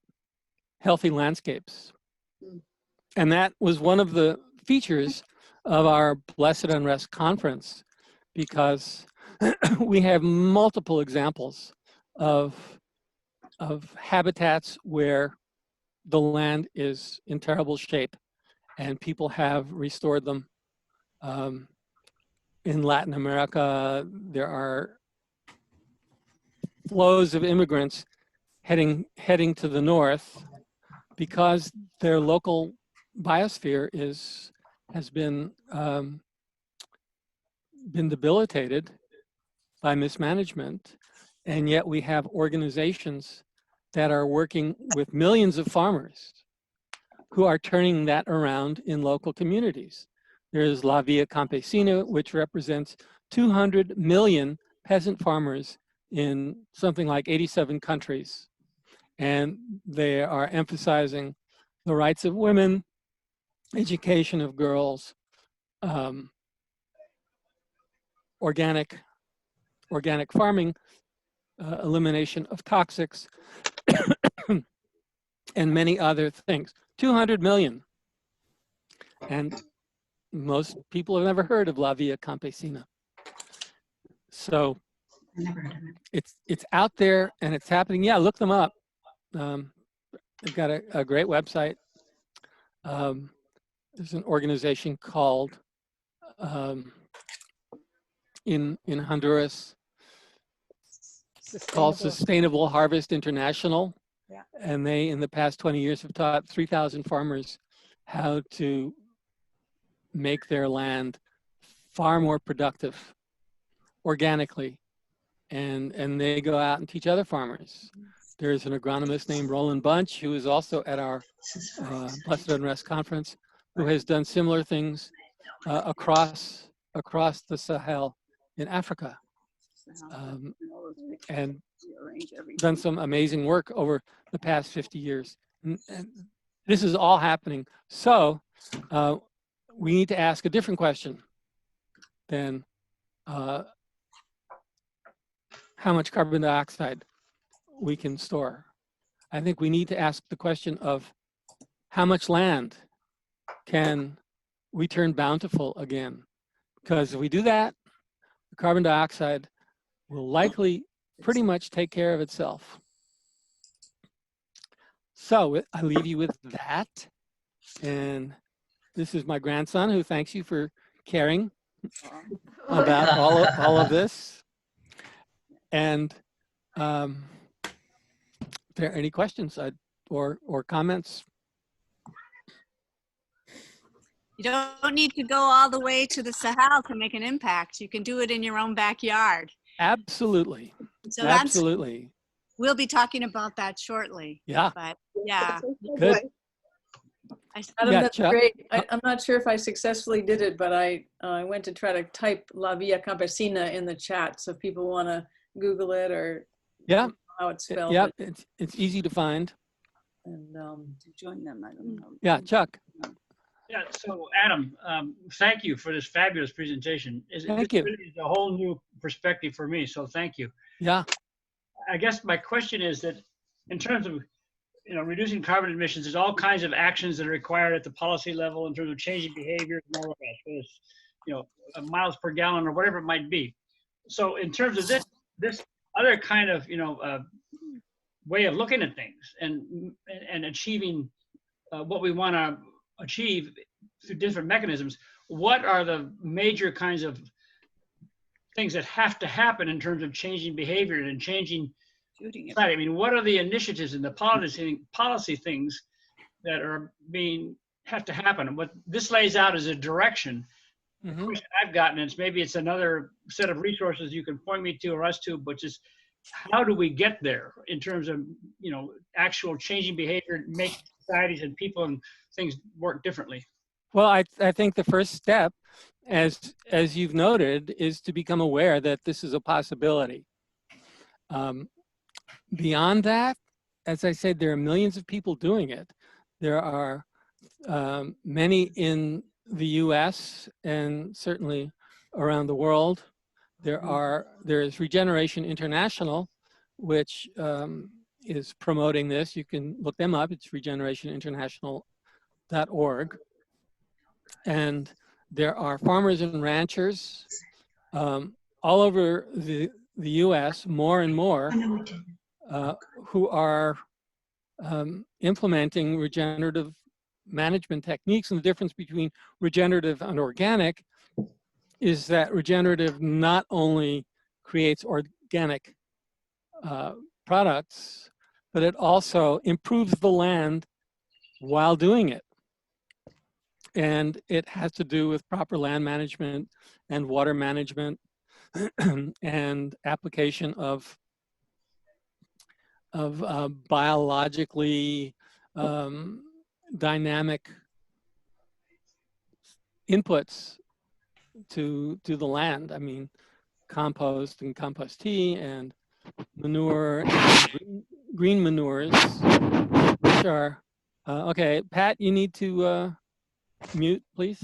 healthy landscapes. And that was one of the features of our Blessed Unrest conference, because we have multiple examples of habitats where the land is in terrible shape and people have restored them. In Latin America, there are flows of immigrants heading to the north because their local biosphere has been debilitated by mismanagement, and yet we have organizations that are working with millions of farmers who are turning that around in local communities. There's La Via Campesina, which represents 200 million peasant farmers in something like 87 countries. And they are emphasizing the rights of women, education of girls, organic farming, elimination of toxics, and many other things. 200 million. And most people have never heard of La Via Campesina. So it's out there and it's happening. Yeah, look them up. They've got a great website. There's an organization called in Honduras called Sustainable Harvest International. Yeah. And they, in the past 20 years, have taught 3,000 farmers how to make their land far more productive organically. And they go out and teach other farmers. There's an agronomist named Roland Bunch, who is also at our Blessed Unrest conference, who has done similar things across the Sahel in Africa, and done some amazing work over the past 50 years. And this is all happening. So we need to ask a different question than how much carbon dioxide we can store. I think we need to ask the question of how much land can we turn bountiful again? Because if we do that, the carbon dioxide will likely pretty much take care of itself. So I leave you with that. And this is my grandson, who thanks you for caring about all of this. And if there are any questions or comments? You don't need to go all the way to the Sahel to make an impact. You can do it in your own backyard. Absolutely. So Absolutely. We'll be talking about that shortly. Yeah. But yeah. Good. Adam, Yeah, that's Chuck. great. I'm not sure if I successfully did it, but I went to try to type La Via Campesina in the chat. So if people want to Google it or how it's spelled. Yeah, it's easy to find. And to join them, I don't know. Yeah, Chuck. Yeah, so Adam, thank you for this fabulous presentation. Thank you. This really is a whole new perspective for me, so thank you. Yeah. I guess my question is that in terms of reducing carbon emissions, there's all kinds of actions that are required at the policy level in terms of changing behavior and all of that, whether it's miles per gallon or whatever it might be. So in terms of this other kind of way of looking at things and achieving what we want to achieve through different mechanisms, what are the major kinds of things that have to happen in terms of changing behavior and changing society? I mean, what are the initiatives and the policy things that have to happen? And what this lays out as a direction. The question I've gotten is maybe it's another set of resources you can point me to or us to, but just how do we get there in terms of actual changing behavior, make societies and people and things work differently? Well, I think the first step, as you've noted, is to become aware that this is a possibility. Beyond that, as I said, there are millions of people doing it. There are many in the US and certainly around the world. There is Regeneration International, which is promoting this. You can look them up. It's regenerationinternational.org. And there are farmers and ranchers all over the US, more and more, who are implementing regenerative management techniques. And the difference between regenerative and organic is that regenerative not only creates organic products, but it also improves the land while doing it. And it has to do with proper land management and water management and application of biologically dynamic inputs to the land. I mean, compost and compost tea and manure and green manures, which are, okay, Pat, you need to mute, please.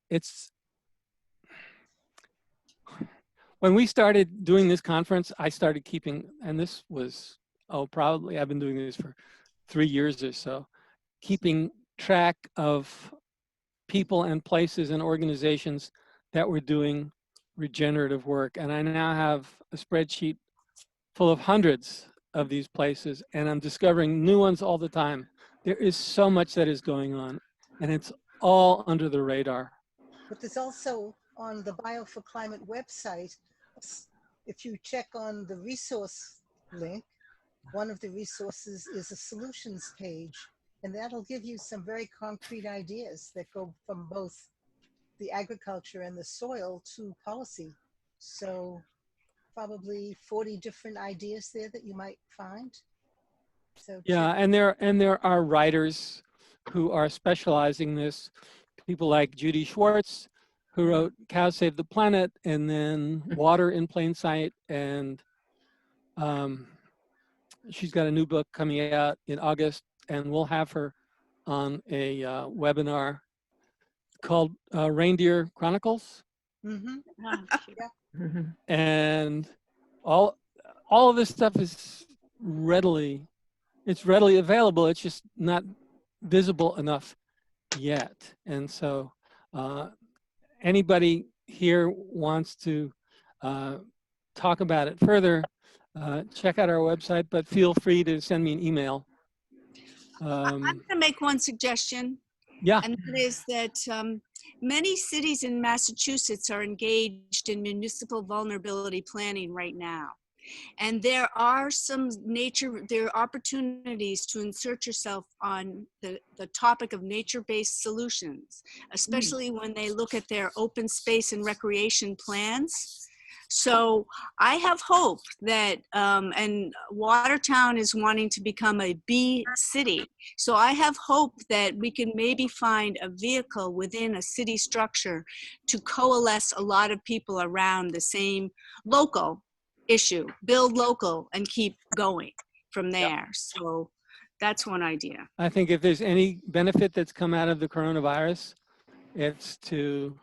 It's, when we started doing this conference, I started keeping, and this was, probably I've been doing this for 3 years or so, keeping track of people and places and organizations that were doing regenerative work. And I now have a spreadsheet full of hundreds of these places, and I'm discovering new ones all the time. There is so much that is going on, and it's all under the radar. But there's also on the Bio for Climate website, if you check on the resource link, one of the resources is a solutions page, and that'll give you some very concrete ideas that go from both the agriculture and the soil to policy. So probably 40 different ideas there that you might find. So yeah, and there are writers who are specializing in this. People like Judy Schwartz, who wrote Cows Save the Planet, and then Water in Plain Sight, and she's got a new book coming out in August, and we'll have her on a webinar called Reindeer Chronicles. Mm-hmm. Mm-hmm. And all of this stuff is readily available. It's just not visible enough yet. And so anybody here wants to talk about it further, check out our website, but feel free to send me an email. I'm going to make one suggestion. Yeah. And that is that many cities in Massachusetts are engaged in municipal vulnerability planning right now. And there are there are opportunities to insert yourself on the topic of nature-based solutions, especially when they look at their open space and recreation plans. So I have hope that, and Watertown is wanting to become a bee city. So I have hope that we can maybe find a vehicle within a city structure to coalesce a lot of people around the same local issue, build local and keep going from there. So that's one idea. I think if there's any benefit that's come out of the coronavirus, it's to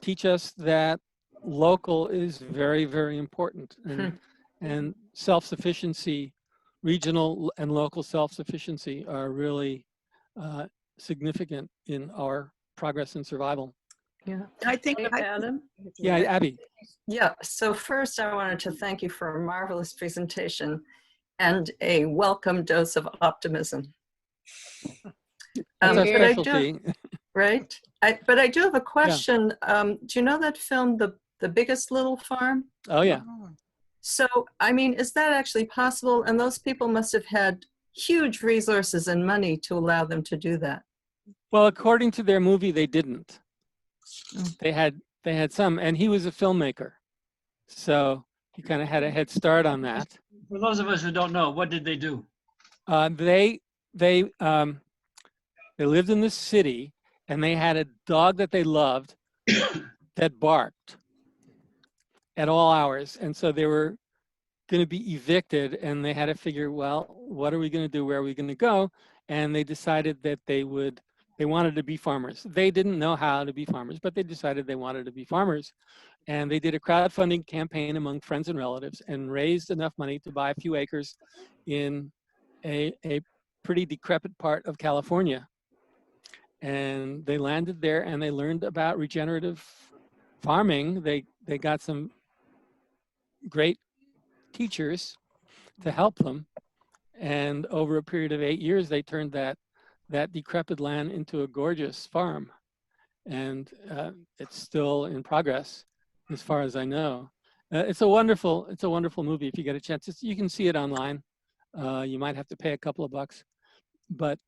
teach us that local is very, very important, and self-sufficiency, regional and local self-sufficiency are really significant in our progress and survival. Yeah, I think Adam. Yeah, Abby. Yeah, so first I wanted to thank you for a marvelous presentation and a welcome dose of optimism. That's our but specialty. Right? But I do have a question. Yeah. Do you know that film, The Biggest Little Farm? Oh, yeah. So, I mean, is that actually possible? And those people must have had huge resources and money to allow them to do that. Well, according to their movie, they didn't. They had some, and he was a filmmaker, so he kind of had a head start on that. For those of us who don't know, what did they do? They lived in the city, and they had a dog that they loved that barked at all hours, and so they were going to be evicted, and they had to figure, well, what are we going to do? Where are we going to go? And they decided that they wanted to be farmers. They didn't know how to be farmers, but they decided they wanted to be farmers. And they did a crowdfunding campaign among friends and relatives and raised enough money to buy a few acres in a pretty decrepit part of California. And they landed there and they learned about regenerative farming. They got some great teachers to help them. And over a period of 8 years, they turned that decrepit land into a gorgeous farm. And it's still in progress, as far as I know. It's a wonderful movie. If you get a chance, you can see it online. You might have to pay a couple of bucks, but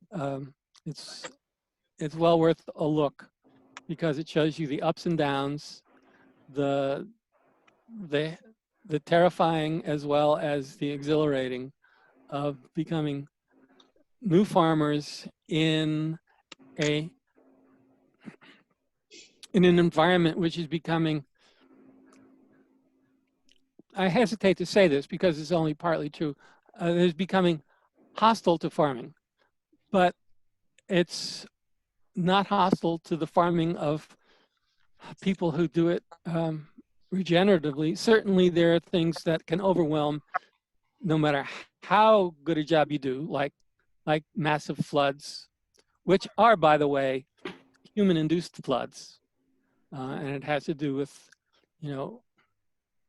it's well worth a look because it shows you the ups and downs, the terrifying as well as the exhilarating of becoming new farmers in an environment which is becoming, I hesitate to say this because it's only partly true, it's becoming hostile to farming, but it's not hostile to the farming of people who do it regeneratively. Certainly there are things that can overwhelm no matter how good a job you do, like massive floods, which are, by the way, human-induced floods. And it has to do with,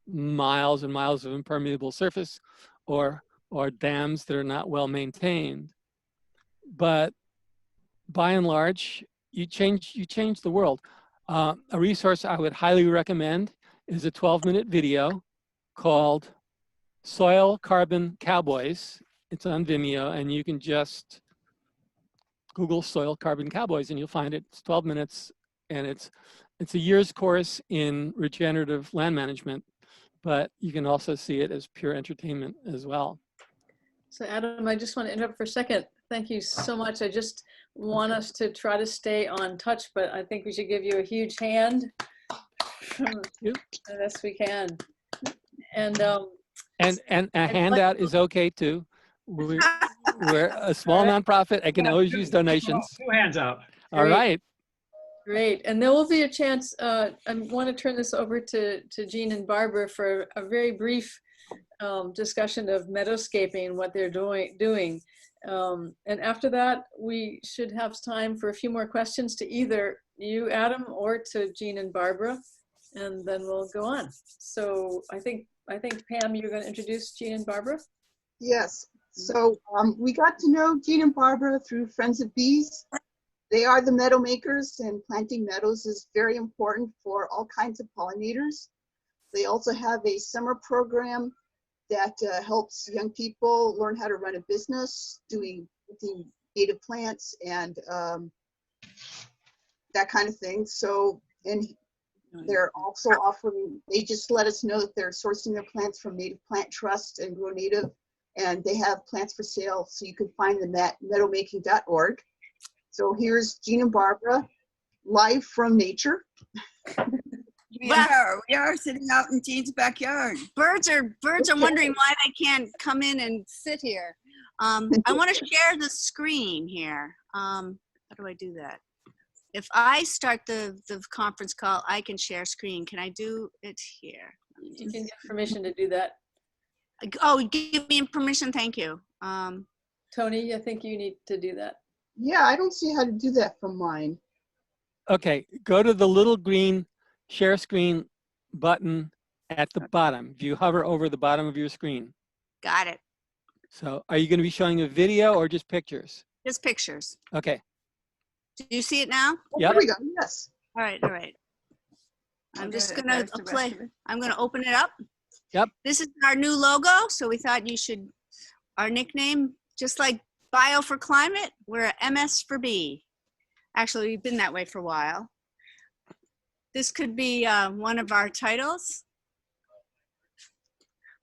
miles and miles of impermeable surface or dams that are not well maintained. But by and large, you change the world. A resource I would highly recommend is a 12-minute video called Soil Carbon Cowboys. It's on Vimeo, and you can just Google Soil Carbon Cowboys and you'll find it. It's 12 minutes, and it's a year's course in regenerative land management, but you can also see it as pure entertainment as well. So Adam, I just want to interrupt for a second. Thank you so much. I just want us to try to stay on touch, but I think we should give you a huge hand. Yes, we can. And a handout is okay too. We're a small nonprofit. I can always use donations. 2 hands up. All right. Great. And there will be a chance. I want to turn this over to Jean and Barbara for a very brief discussion of meadowscaping and what they're doing. And after that, we should have time for a few more questions to either you, Adam, or to Jean and Barbara, and then we'll go on. So I think Pam, you're going to introduce Jean and Barbara. Yes. So we got to know Jean and Barbara through Friends of Bees. They are the meadow makers, and planting meadows is very important for all kinds of pollinators. They also have a summer program that helps young people learn how to run a business, doing native plants and that kind of thing. So, and they're also offering, they just let us know that they're sourcing their plants from Native Plant Trust and Grow Native, and they have plants for sale, so you can find them at meadowmaking.org. So here's Jean and Barbara, live from nature. We are sitting out in Jean's backyard. Birds are wondering why they can't come in and sit here. I want to share the screen here. How do I do that? If I start the conference call, I can share screen. Can I do it here? You can get permission to do that. Oh, give me permission. Thank you. Tony, I think you need to do that. Yeah, I don't see how to do that from mine. Okay, go to the little green share screen button at the bottom. If you hover over the bottom of your screen. Got it. So are you going to be showing a video or just pictures? Just pictures. Okay. Do you see it now? Yep. There we go. Yes. All right. I'm just going to play. I'm going to open it up. Yep. This is our new logo. So we thought you should, our nickname, just like Bio for Climate, we're a MS for B. Actually, we've been that way for a while. This could be one of our titles.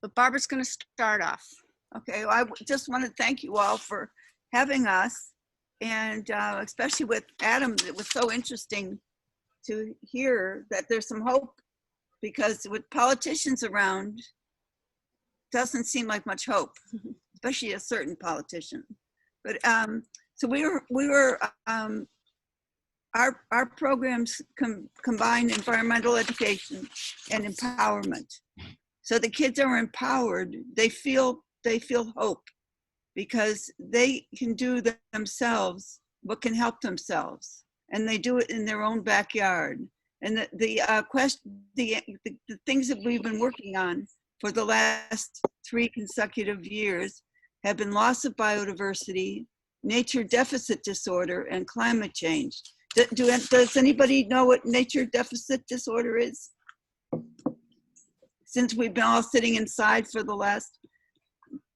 But Barbara's going to start off. Okay, well, I just want to thank you all for having us, and especially with Adam. It was so interesting to hear that there's some hope, because with politicians around, doesn't seem like much hope, especially a certain politician. But so we were our programs combine environmental education and empowerment. So the kids are empowered. They feel hope, because they can do themselves what can help themselves, and they do it in their own backyard. And the things that we've been working on for the last 3 consecutive years have been loss of biodiversity, nature deficit disorder, and climate change. Does anybody know what nature deficit disorder is? Since we've been all sitting inside for the last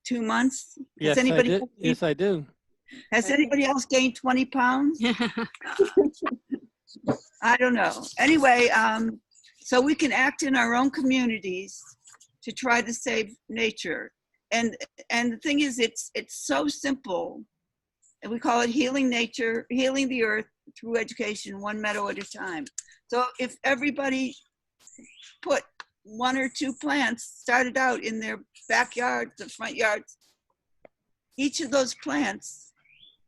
2 months? Yes, I do. Yes, I do. Has anybody else gained 20 pounds? I don't know. Anyway, so we can act in our own communities to try to save nature. And the thing is, it's so simple. And we call it healing nature, healing the earth through education, one meadow at a time. So if everybody put 1 or 2 plants, started out in their backyards, the front yards, each of those plants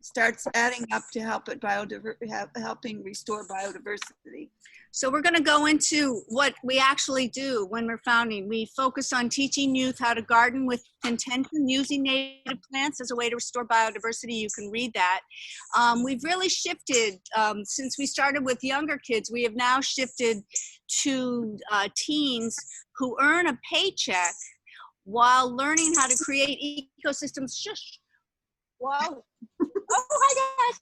starts adding up to helping restore biodiversity. So we're going to go into what we actually do when we're founding. We focus on teaching youth how to garden with intention, using native plants as a way to restore biodiversity. You can read that. We've really shifted since we started with younger kids. We have now shifted to teens who earn a paycheck while learning how to create ecosystems. Shush. Wow. Oh my gosh.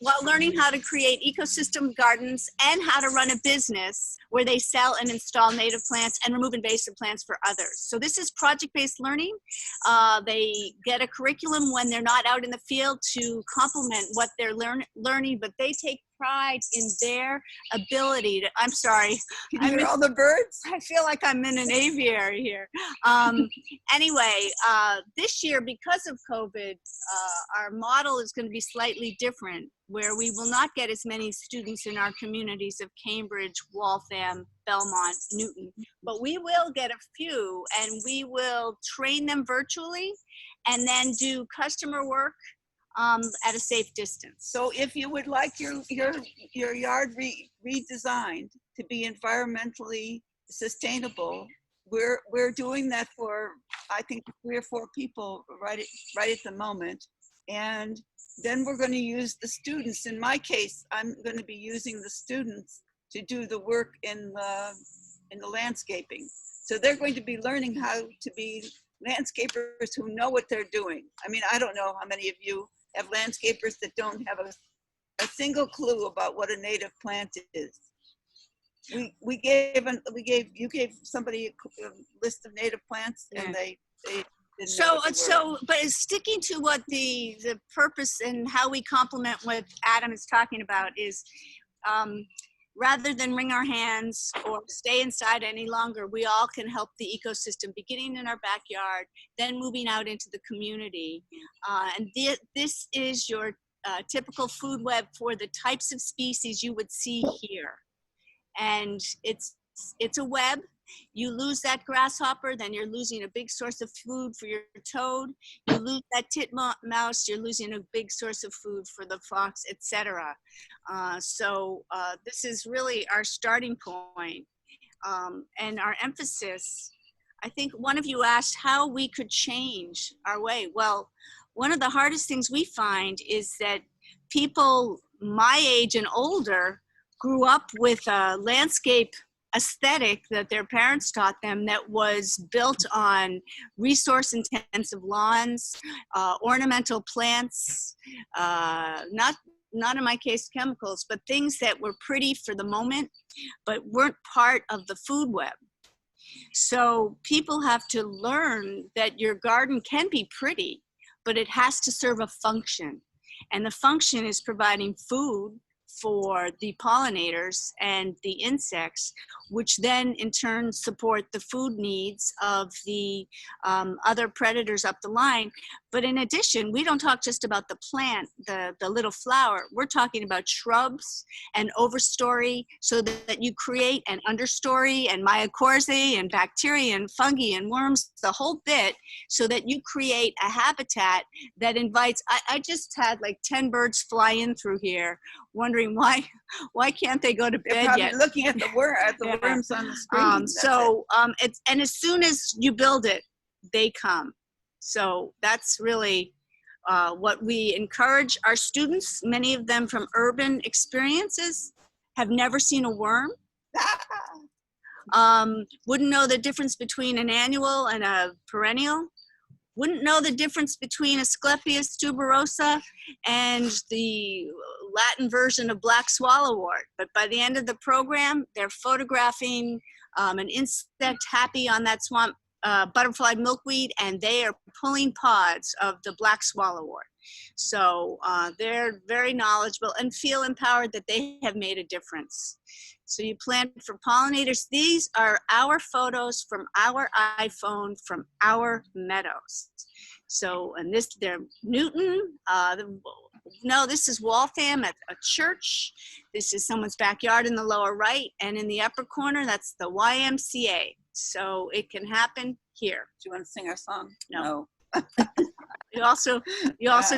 While learning how to create ecosystem gardens and how to run a business where they sell and install native plants and remove invasive plants for others. So this is project-based learning. They get a curriculum when they're not out in the field to complement what they're learning, but they take pride in their ability to, I'm sorry. Can you hear all the birds? I feel like I'm in an aviary here. Anyway, this year, because of COVID, our model is going to be slightly different, where we will not get as many students in our communities of Cambridge, Waltham, Belmont, Newton, but we will get a few, and we will train them virtually and then do customer work at a safe distance. So if you would like your yard redesigned to be environmentally sustainable, we're doing that for, I think, 3 or 4 people right at the moment. And then we're going to use the students. In my case, I'm going to be using the students to do the work in the landscaping. So they're going to be learning how to be landscapers who know what they're doing. I mean, I don't know how many of you have landscapers that don't have a single clue about what a native plant is. You gave somebody a list of native plants, and they didn't know what they were. But sticking to what the purpose and how we complement what Adam is talking about is, rather than wring our hands or stay inside any longer, we all can help the ecosystem, beginning in our backyard, then moving out into the community. And this is your typical food web for the types of species you would see here. And it's a web. You lose that grasshopper, then you're losing a big source of food for your toad. You lose that titmouse, you're losing a big source of food for the fox, etc. So this is really our starting point. And our emphasis, I think one of you asked how we could change our way. Well, one of the hardest things we find is that people my age and older grew up with a landscape aesthetic that their parents taught them that was built on resource intensive lawns, ornamental plants, not in my case chemicals, but things that were pretty for the moment, but weren't part of the food web. So people have to learn that your garden can be pretty, but it has to serve a function. And the function is providing food for the pollinators and the insects, which then in turn support the food needs of the other predators up the line. But in addition, we don't talk just about the plant, the little flower. We're talking about shrubs and overstory, so that you create an understory and mycorrhizae and bacteria and fungi and worms, the whole bit, so that you create a habitat that invites, I just had like 10 birds fly in through here, wondering why can't they go to bed They're yet? looking at the worms on the screen. And as soon as you build it, they come. So that's really what we encourage our students. Many of them from urban experiences have never seen a worm. Wouldn't know the difference between an annual and a perennial. Wouldn't know the difference between Asclepias tuberosa and the Latin version of black swallowwort. But by the end of the program, they're photographing an insect happy on that swamp butterfly milkweed, and they are pulling pods of the black swallowwort. So they're very knowledgeable and feel empowered that they have made a difference. So you plant for pollinators. These are our photos from our iPhone from our meadows. So, and this, they're Newton. No, this is Waltham at a church. This is someone's backyard in the lower right. And in the upper corner, that's the YMCA. So it can happen here. Do you want to sing our song? No. You also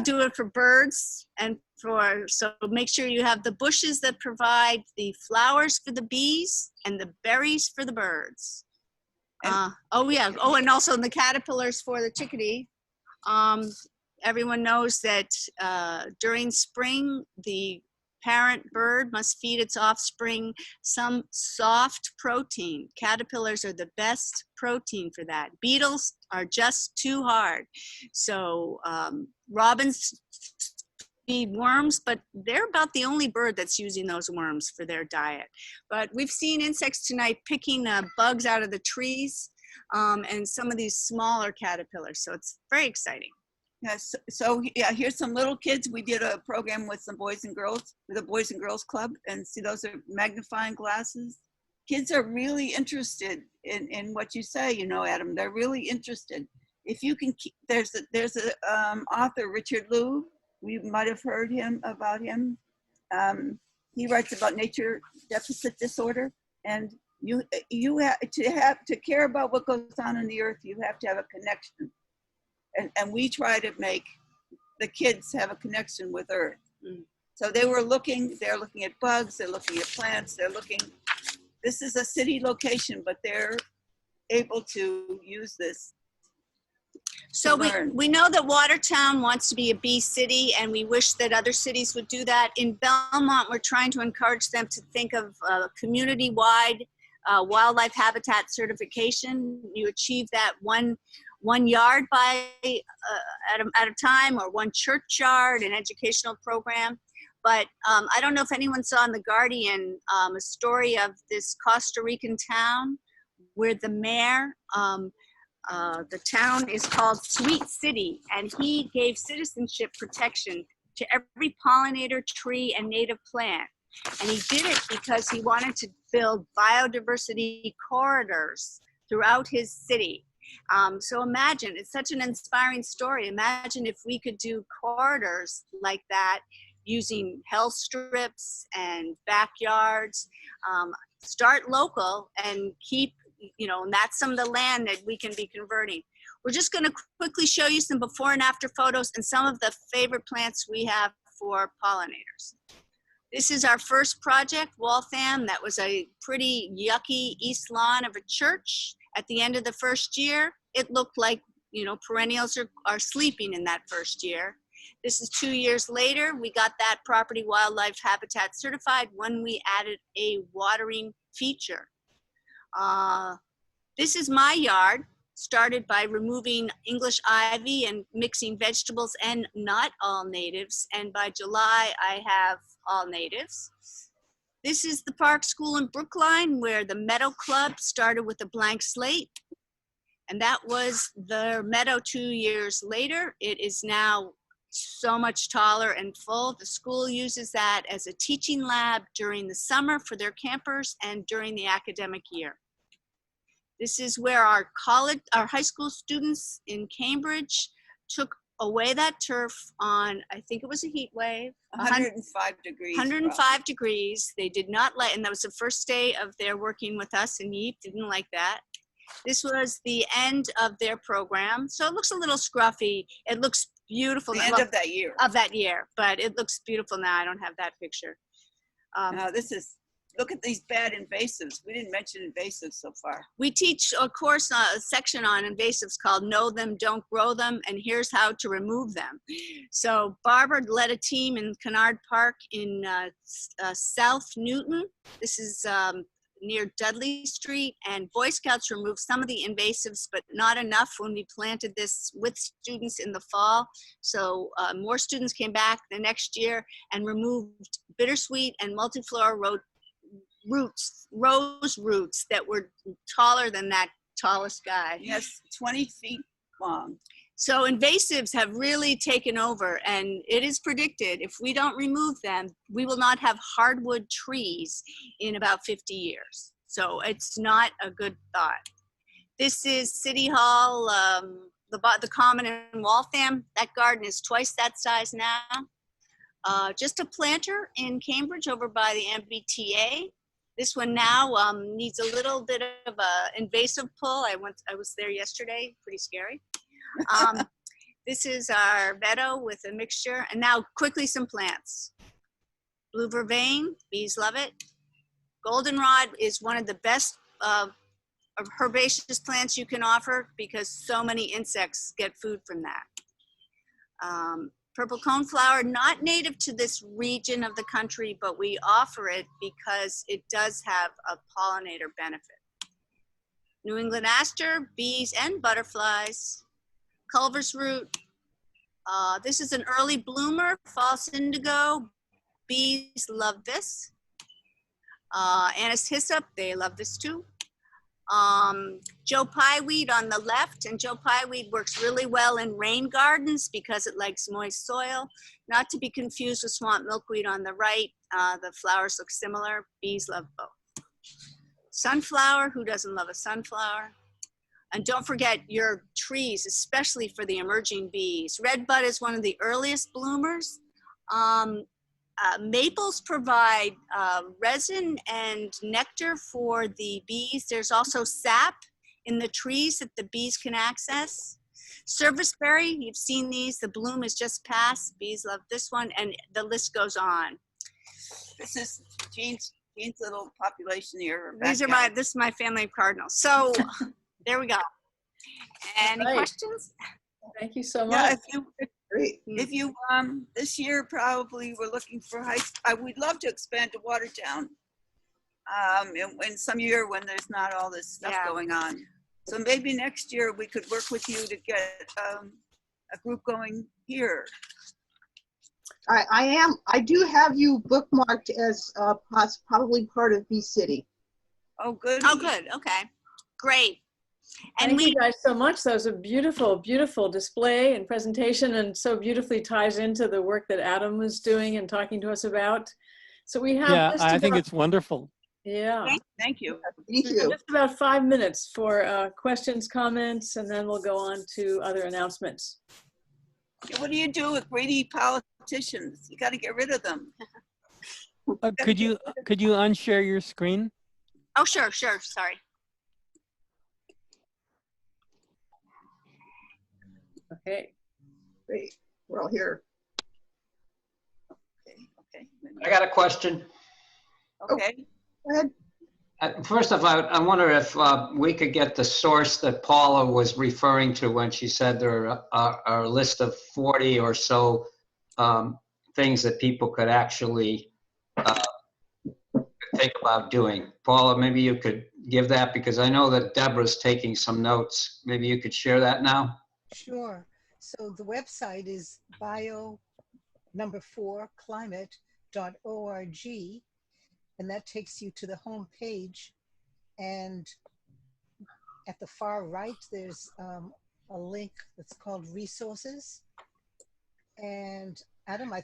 do it for birds and so make sure you have the bushes that provide the flowers for the bees and the berries for the birds. Oh yeah. Oh, and also the caterpillars for the chickadee. Everyone knows that during spring, the parent bird must feed its offspring some soft protein. Caterpillars are the best protein for that. Beetles are just too hard. So robins feed worms, but they're about the only bird that's using those worms for their diet. But we've seen insects tonight picking bugs out of the trees and some of these smaller caterpillars. So it's very exciting. Yes. So yeah, here's some little kids. We did a program with some boys and girls, with the Boys and Girls Club, and see those are magnifying glasses. Kids are really interested in what you say, you know, Adam. They're really interested. If you can, there's a author, Richard Liu. We might have heard about him. He writes about nature deficit disorder, and you have to care about what goes on in the earth. You have to have a connection. And we try to make the kids have a connection with Earth. So they're looking at bugs, they're looking at plants, this is a city location, but they're able to use this. So we know that Watertown wants to be a bee city, and we wish that other cities would do that. In Belmont, we're trying to encourage them to think of community-wide wildlife habitat certification. You achieve that one yard at a time, or one churchyard, an educational program. But I don't know if anyone saw in The Guardian a story of this Costa Rican town where the mayor, the town is called Sweet City, and he gave citizenship protection to every pollinator, tree, and native plant. And he did it because he wanted to build biodiversity corridors throughout his city. So imagine, it's such an inspiring story. Imagine if we could do corridors like that using health strips and backyards. Start local and keep, and that's some of the land that we can be converting. We're just going to quickly show you some before and after photos and some of the favorite plants we have for pollinators. This is our first project, Waltham. That was a pretty yucky east lawn of a church. At the end of the first year, it looked like, perennials are sleeping in that first year. This is 2 years later. We got that property wildlife habitat certified when we added a watering feature. This is my yard, started by removing English ivy and mixing vegetables and not all natives. And by July, I have all natives. This is the Park School in Brookline, where the Meadow Club started with a blank slate. And that was the meadow 2 years later. It is now so much taller and full. The school uses that as a teaching lab during the summer for their campers and during the academic year. This is where our high school students in Cambridge took away that turf on, I think it was a heat wave. 105 degrees. 105 degrees. They did not and that was the first day of their working with us, and Yeep didn't like that. This was the end of their program. So it looks a little scruffy. It looks beautiful. The end of that year. Of that year, but it looks beautiful now. I don't have that picture. This is look at these bad invasives. We didn't mention invasives so far. We teach a course, a section on invasives called Know Them, Don't Grow Them, and here's how to remove them. So Barbara led a team in Kennard Park in South Newton. This is near Dudley Street, and Boy Scouts removed some of the invasives, but not enough when we planted this with students in the fall. So more students came back the next year and removed bittersweet and multiflora rose roots that were taller than that tallest guy. Yes, 20 feet long. So invasives have really taken over, and it is predicted if we don't remove them, we will not have hardwood trees in about 50 years. So it's not a good thought. This is City Hall, the Common in Waltham. That garden is twice that size now. Just a planter in Cambridge over by the MBTA. This one now needs a little bit of a invasive pull. I was there yesterday, pretty scary. This is our meadow with a mixture. And now quickly some plants. Blue vervain, bees love it. Goldenrod is one of the best herbaceous plants you can offer because so many insects get food from that. Purple coneflower, not native to this region of the country, but we offer it because it does have a pollinator benefit. New England aster, bees and butterflies. Culver's root. This is an early bloomer, false indigo. Bees love this. Anise hyssop, they love this too. Joe Pyeweed on the left, and Joe Pyeweed works really well in rain gardens because it likes moist soil. Not to be confused with swamp milkweed on the right. The flowers look similar. Bees love both. Sunflower, who doesn't love a sunflower? And don't forget your trees, especially for the emerging bees. Redbud is one of the earliest bloomers. Maples provide resin and nectar for the bees. There's also sap in the trees that the bees can access. Serviceberry, you've seen these. The bloom is just past. Bees love this one, and the list goes on. This is Jean's little population here. This is my family of cardinals. So there we go. Any questions? Thank you so much. Yeah, if you this year probably we're looking for we'd love to expand to Watertown. In some year when there's not all this stuff going on. So maybe next year we could work with you to get a group going here. I do have you bookmarked as probably part of Bee City. Oh, good. Oh, good. Okay, great. And thank you guys so much. That was a beautiful, beautiful display and presentation, and so beautifully ties into the work that Adam was doing and talking to us about. So we have yeah, I think it's wonderful. Yeah. Thank you. Thank you. Just about 5 minutes for questions, comments, and then we'll go on to other announcements. What do you do with greedy politicians? You got to get rid of them. Could you unshare your screen? Oh, sure. Sorry. Okay. Great. We're all here. Okay. I got a question. Okay. Go ahead. First of all, I wonder if we could get the source that Paula was referring to when she said there are a list of 40 or so things that people could actually think about doing. Paula, maybe you could give that, because I know that Deborah's taking some notes. Maybe you could share that now. Sure. So the website is bio4climate.org, and that takes you to the home page. And at the far right, there's a link that's called resources. And Adam, I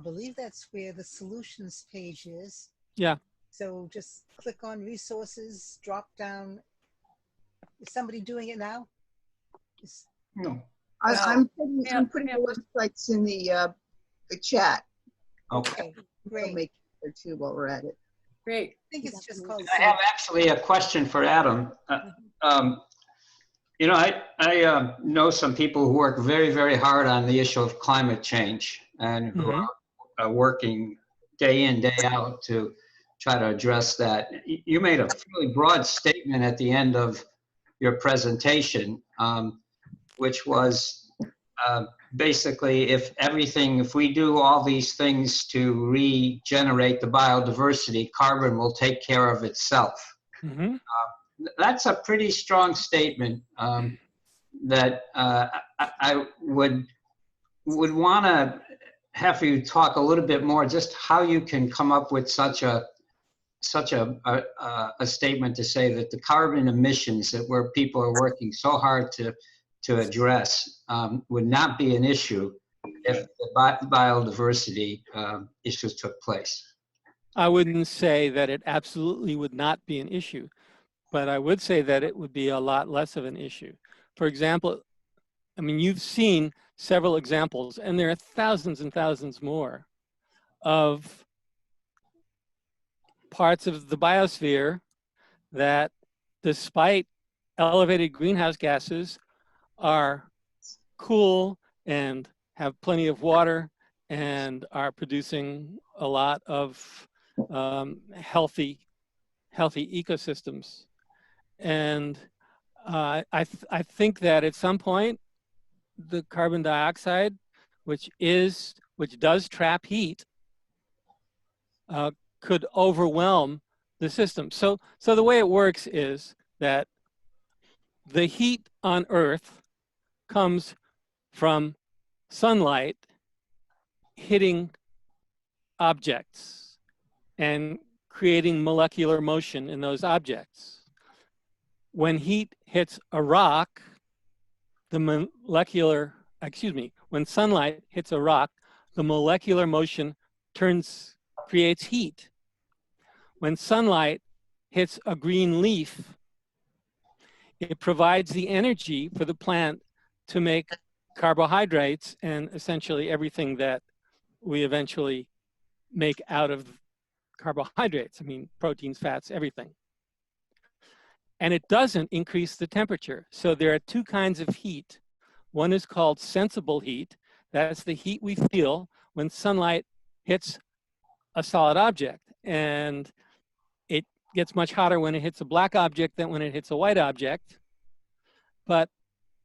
believe that's where the solutions page is. Yeah. So just click on resources, drop down. Is somebody doing it now? No. I'm putting the websites in the chat. Okay. Great. I'll make it too while we're at it. Great. I think it's just called. I have actually a question for Adam. You know, I know some people who work very, very hard on the issue of climate change and who are working day in, day out to try to address that. You made a fairly broad statement at the end of your presentation, which was basically if we do all these things to regenerate the biodiversity, carbon will take care of itself. Mm-hmm. That's a pretty strong statement that I would want to have you talk a little bit more just how you can come up with such a statement to say that the carbon emissions that where people are working so hard to address would not be an issue if the biodiversity issues took place. I wouldn't say that it absolutely would not be an issue, but I would say that it would be a lot less of an issue. For example, I mean, you've seen several examples, and there are thousands and thousands more of parts of the biosphere that, despite elevated greenhouse gases, are cool and have plenty of water and are producing a lot of healthy ecosystems. And I think that at some point, the carbon dioxide, which does trap heat, could overwhelm the system. So the way it works is that the heat on Earth comes from sunlight hitting objects and creating molecular motion in those objects. When heat hits a rock, when sunlight hits a rock, the molecular motion creates heat. When sunlight hits a green leaf, it provides the energy for the plant to make carbohydrates and essentially everything that we eventually make out of carbohydrates. I mean, proteins, fats, everything. And it doesn't increase the temperature. So there are two kinds of heat. One is called sensible heat. That's the heat we feel when sunlight hits a solid object. And it gets much hotter when it hits a black object than when it hits a white object. But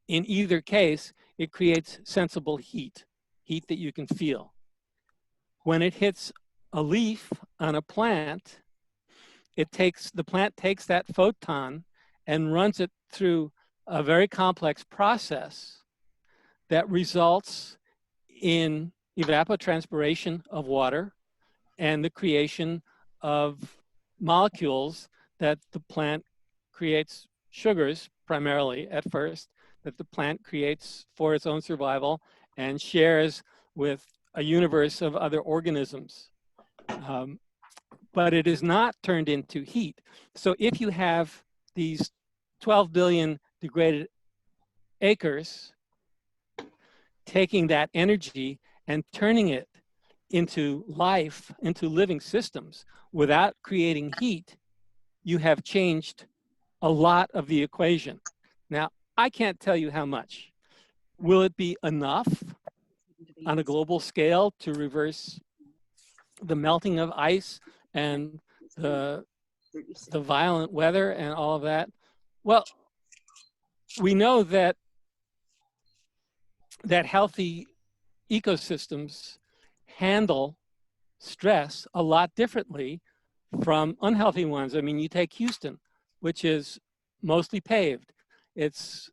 in either case, it creates sensible heat that you can feel. When it hits a leaf on a plant, the plant takes that photon and runs it through a very complex process that results in evapotranspiration of water and the creation of molecules that the plant creates, sugars primarily at first, that the plant creates for its own survival and shares with a universe of other organisms. But it is not turned into heat. So if you have these 12 billion degraded acres, taking that energy and turning it into life, into living systems without creating heat, you have changed a lot of the equation. Now, I can't tell you how much. Will it be enough on a global scale to reverse the melting of ice and the violent weather and all of that? Well, we know that healthy ecosystems handle stress a lot differently from unhealthy ones. I mean, you take Houston, which is mostly paved. It's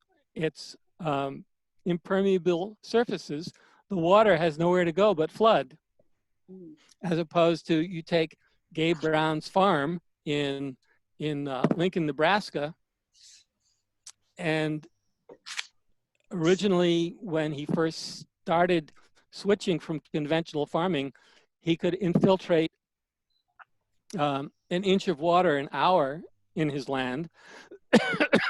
impermeable surfaces. The water has nowhere to go but flood. As opposed to you take Gabe Brown's farm in Lincoln, Nebraska, and originally when he first started switching from conventional farming, he could infiltrate an inch of water an hour in his land,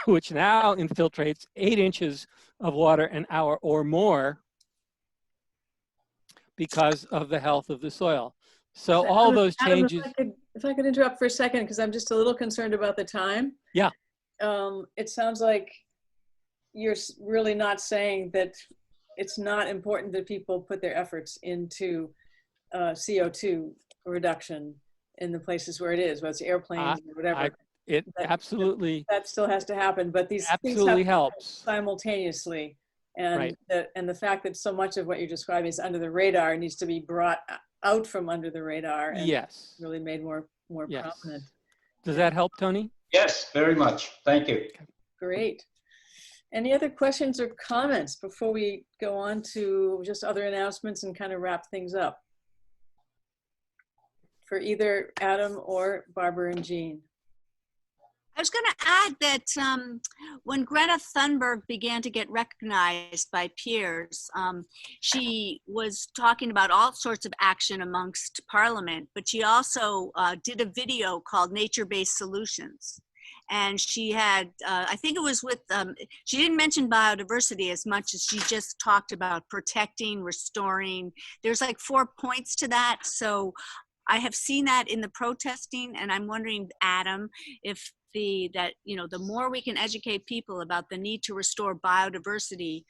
which now infiltrates 8 inches of water an hour or more because of the health of the soil. So all those changes. Adam, if I could interrupt for a second, because I'm just a little concerned about the time. Yeah. It sounds like you're really not saying that it's not important that people put their efforts into CO2 reduction in the places where it is, whether it's airplanes or whatever. It That- absolutely, That still has to happen, but these things absolutely have helps. simultaneously. And Right. the fact that so much of what you're describing is under the radar needs to be brought out from under the radar and Yes. really made more Yes. prominent. Does that help, Tony? Yes, very much. Thank you. Great. Any other questions or comments before we go on to just other announcements and kind of wrap things up? For either Adam or Barbara and Jean. I was going to add that when Greta Thunberg began to get recognized by peers, she was talking about all sorts of action amongst Parliament, but she also did a video called Nature-Based Solutions. And she had, I think it was with, she didn't mention biodiversity as much as she just talked about protecting, restoring. There's like 4 points to that. So I have seen that in the protesting, and I'm wondering, Adam, if the more we can educate people about the need to restore biodiversity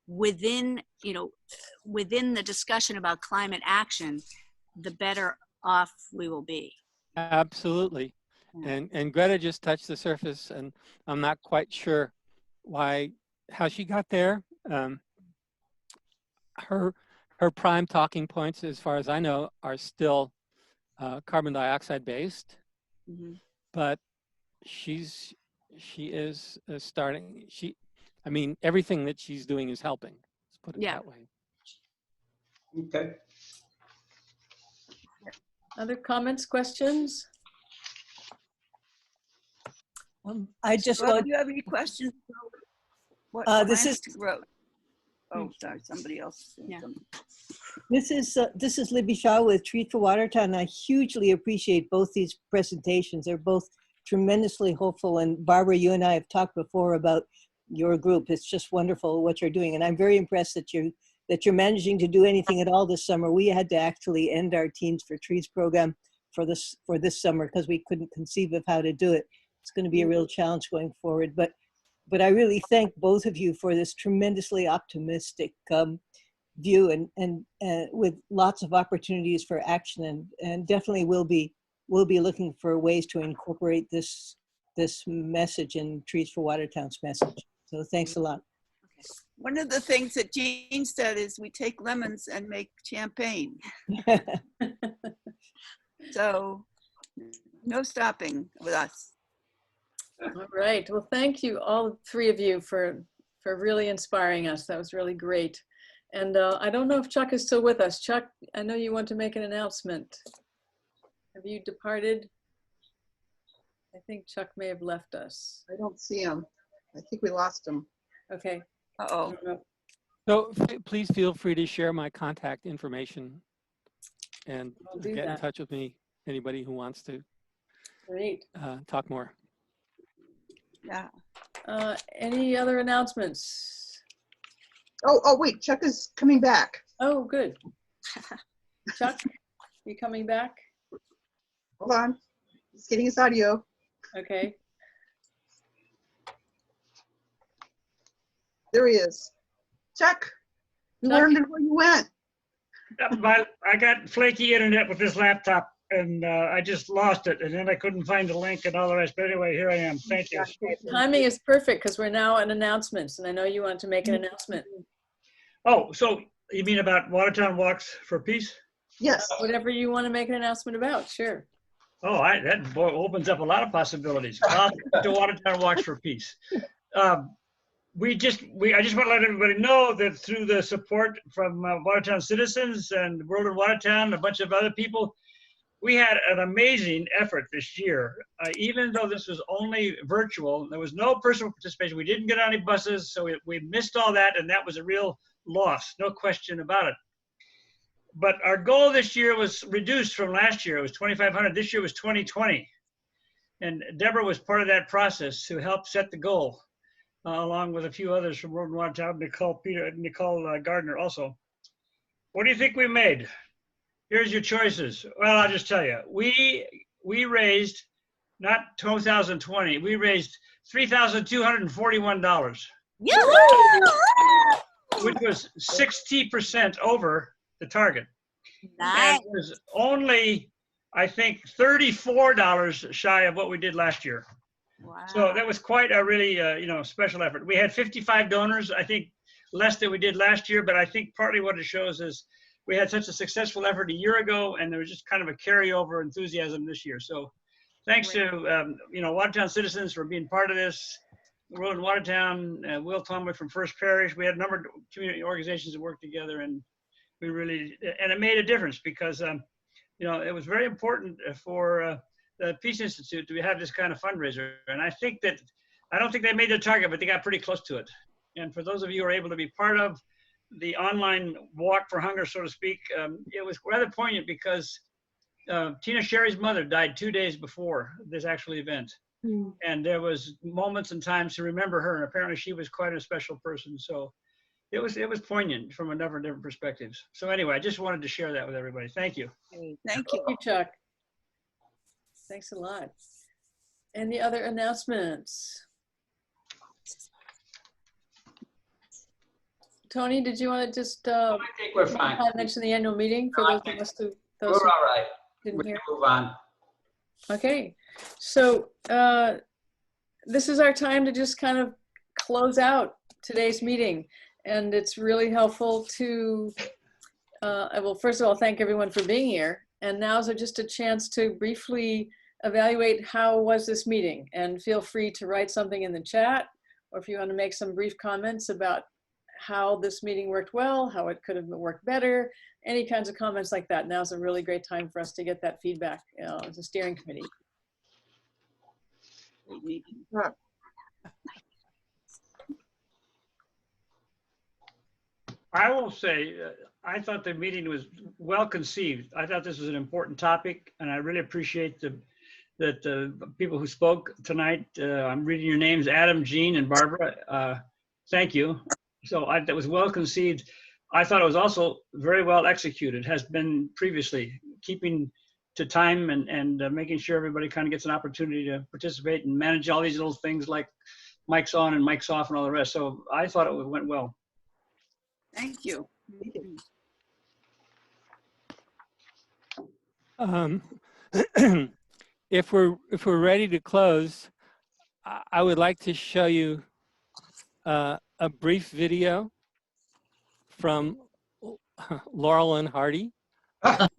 within the discussion about climate action, the better off we will be. Absolutely. And Greta just touched the surface, and I'm not quite sure how she got there. Her prime talking points, as far as I know, are still carbon dioxide based, but she is starting. I mean, everything that she's doing is helping. Let's put it that way. Okay. Other comments, questions? I just Well, want. do you have any questions? What This is road? Oh, sorry, somebody else. Yeah. This is Libby Shaw with Trees for Watertown. I hugely appreciate both these presentations. They're both tremendously hopeful. And Barbara, you and I have talked before about your group. It's just wonderful what you're doing, and I'm very impressed that you're managing to do anything at all this summer. We had to actually end our Teens for Trees program for this summer because we couldn't conceive of how to do it. It's going to be a real challenge going forward. But I really thank both of you for this tremendously optimistic view and with lots of opportunities for action, and definitely we'll be looking for ways to incorporate this message in Trees for Watertown's message. So thanks a lot. One of the things that Jean said is we take lemons and make champagne. So no stopping with us. All right. Well, thank you, all three of you, for really inspiring us. That was really great. And I don't know if Chuck is still with us. Chuck, I know you want to make an announcement. Have you departed? I think Chuck may have left us. I don't see him. I think we lost him. Okay. Uh-oh. So please feel free to share my contact information and get in touch with me, anybody who wants to talk more. Yeah. Any other announcements? Oh, wait, Chuck is coming back. Oh, good. Chuck, you coming back? Hold on. He's getting his audio. Okay. There he is. Chuck, we wondered where you went. I got flaky internet with this laptop, and I just lost it, and then I couldn't find the link and all the rest. But anyway, here I am. Thank you. Timing is perfect because we're now at announcements, and I know you want to make an announcement. Oh, so you mean about Watertown Walks for Peace? Yes. Whatever you want to make an announcement about, sure. Oh, that opens up a lot of possibilities. To Watertown Walks for Peace. I just want to let everybody know that through the support from Watertown citizens and World of Watertown, and a bunch of other people, we had an amazing effort this year. Even though this was only virtual, there was no personal participation. We didn't get on any buses, so we missed all that, and that was a real loss, no question about it. But our goal this year was reduced from last year. It was 2,500. This year was 2,020. And Deborah was part of that process to help set the goal, along with a few others from Road and Watertown, Nicole Gardner also. What do you think we made? Here's your choices. Well, I'll just tell you. We raised, not 2020, we raised $3,241. Which was 60% over the target. Nice. And there's only I think, $34 shy of what we did last year. Wow. So that was quite a really, special effort. We had 55 donors, I think less than we did last year, but I think partly what it shows is we had such a successful effort a year ago, and there was just kind of a carryover enthusiasm this year. So thanks to, Watertown citizens for being part of this. Road in Watertown, Will Tomley from First Parish. We had a number of community organizations that worked together, and and it made a difference because, it was very important for the Peace Institute to have this kind of fundraiser. And I don't think they made their target, but they got pretty close to it. And for those of you who are able to be part of the online walk for hunger, so to speak, it was rather poignant because Tina Sherry's mother died 2 days before this actual event. And there was moments and times to remember her. And apparently she was quite a special person. So it was poignant from a number of different perspectives. So anyway, I just wanted to share that with everybody. Thank you. Thank you. Thank you, Chuck. Thanks a lot. Any other announcements? Tony, did you want to just I think we're fine. mention the annual meeting for those of us who We're all right. didn't We hear? can move on. Okay, so this is our time to just kind of close out today's meeting. And it's really helpful to, well, first of all, thank everyone for being here. And now is just a chance to briefly evaluate how was this meeting, and feel free to write something in the chat, or if you want to make some brief comments about how this meeting worked well, how it could have worked better, any kinds of comments like that. Now's a really great time for us to get that feedback as a steering committee. I will say, I thought the meeting was well conceived. I thought this was an important topic, and I really appreciate that the people who spoke tonight. I'm reading your names, Adam, Jean, and Barbara. Thank you. So that was well conceived. I thought it was also very well executed, has been previously, keeping to time and making sure everybody kind of gets an opportunity to participate and manage all these little things like mics on and mics off and all the rest. So I thought it went well. Thank you. If we're ready to close, I would like to show you a brief video from Laurel and Hardy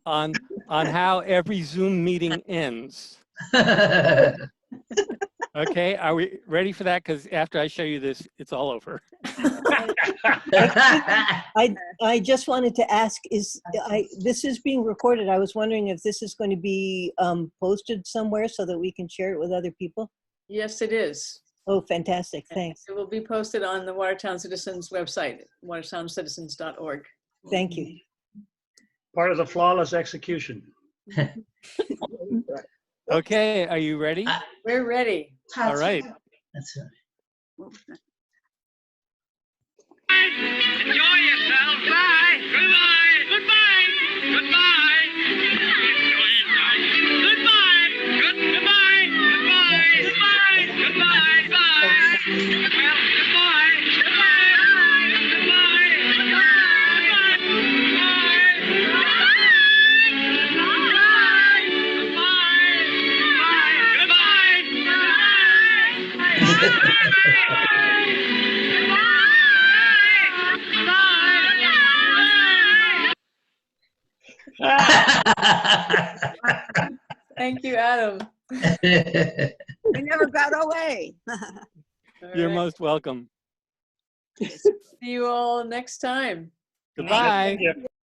on how every Zoom meeting ends. Okay, are we ready for that? Because after I show you this, it's all over. I just wanted to ask, this is being recorded. I was wondering if this is going to be posted somewhere so that we can share it with other people? Yes, it is. Oh, fantastic. Thanks. It will be posted on the Watertown Citizens website, watertowncitizens.org. Thank you. Part of the flawless execution. Okay, are you ready? We're ready. All right. That's all right. Enjoy yourself. Bye. Goodbye. Goodbye. Goodbye. Goodbye. Goodbye. Goodbye. Goodbye. Goodbye. Bye. Well, goodbye. Goodbye. Goodbye. Thank you, Adam. We never got away. You're most welcome. See you all next time. Goodbye.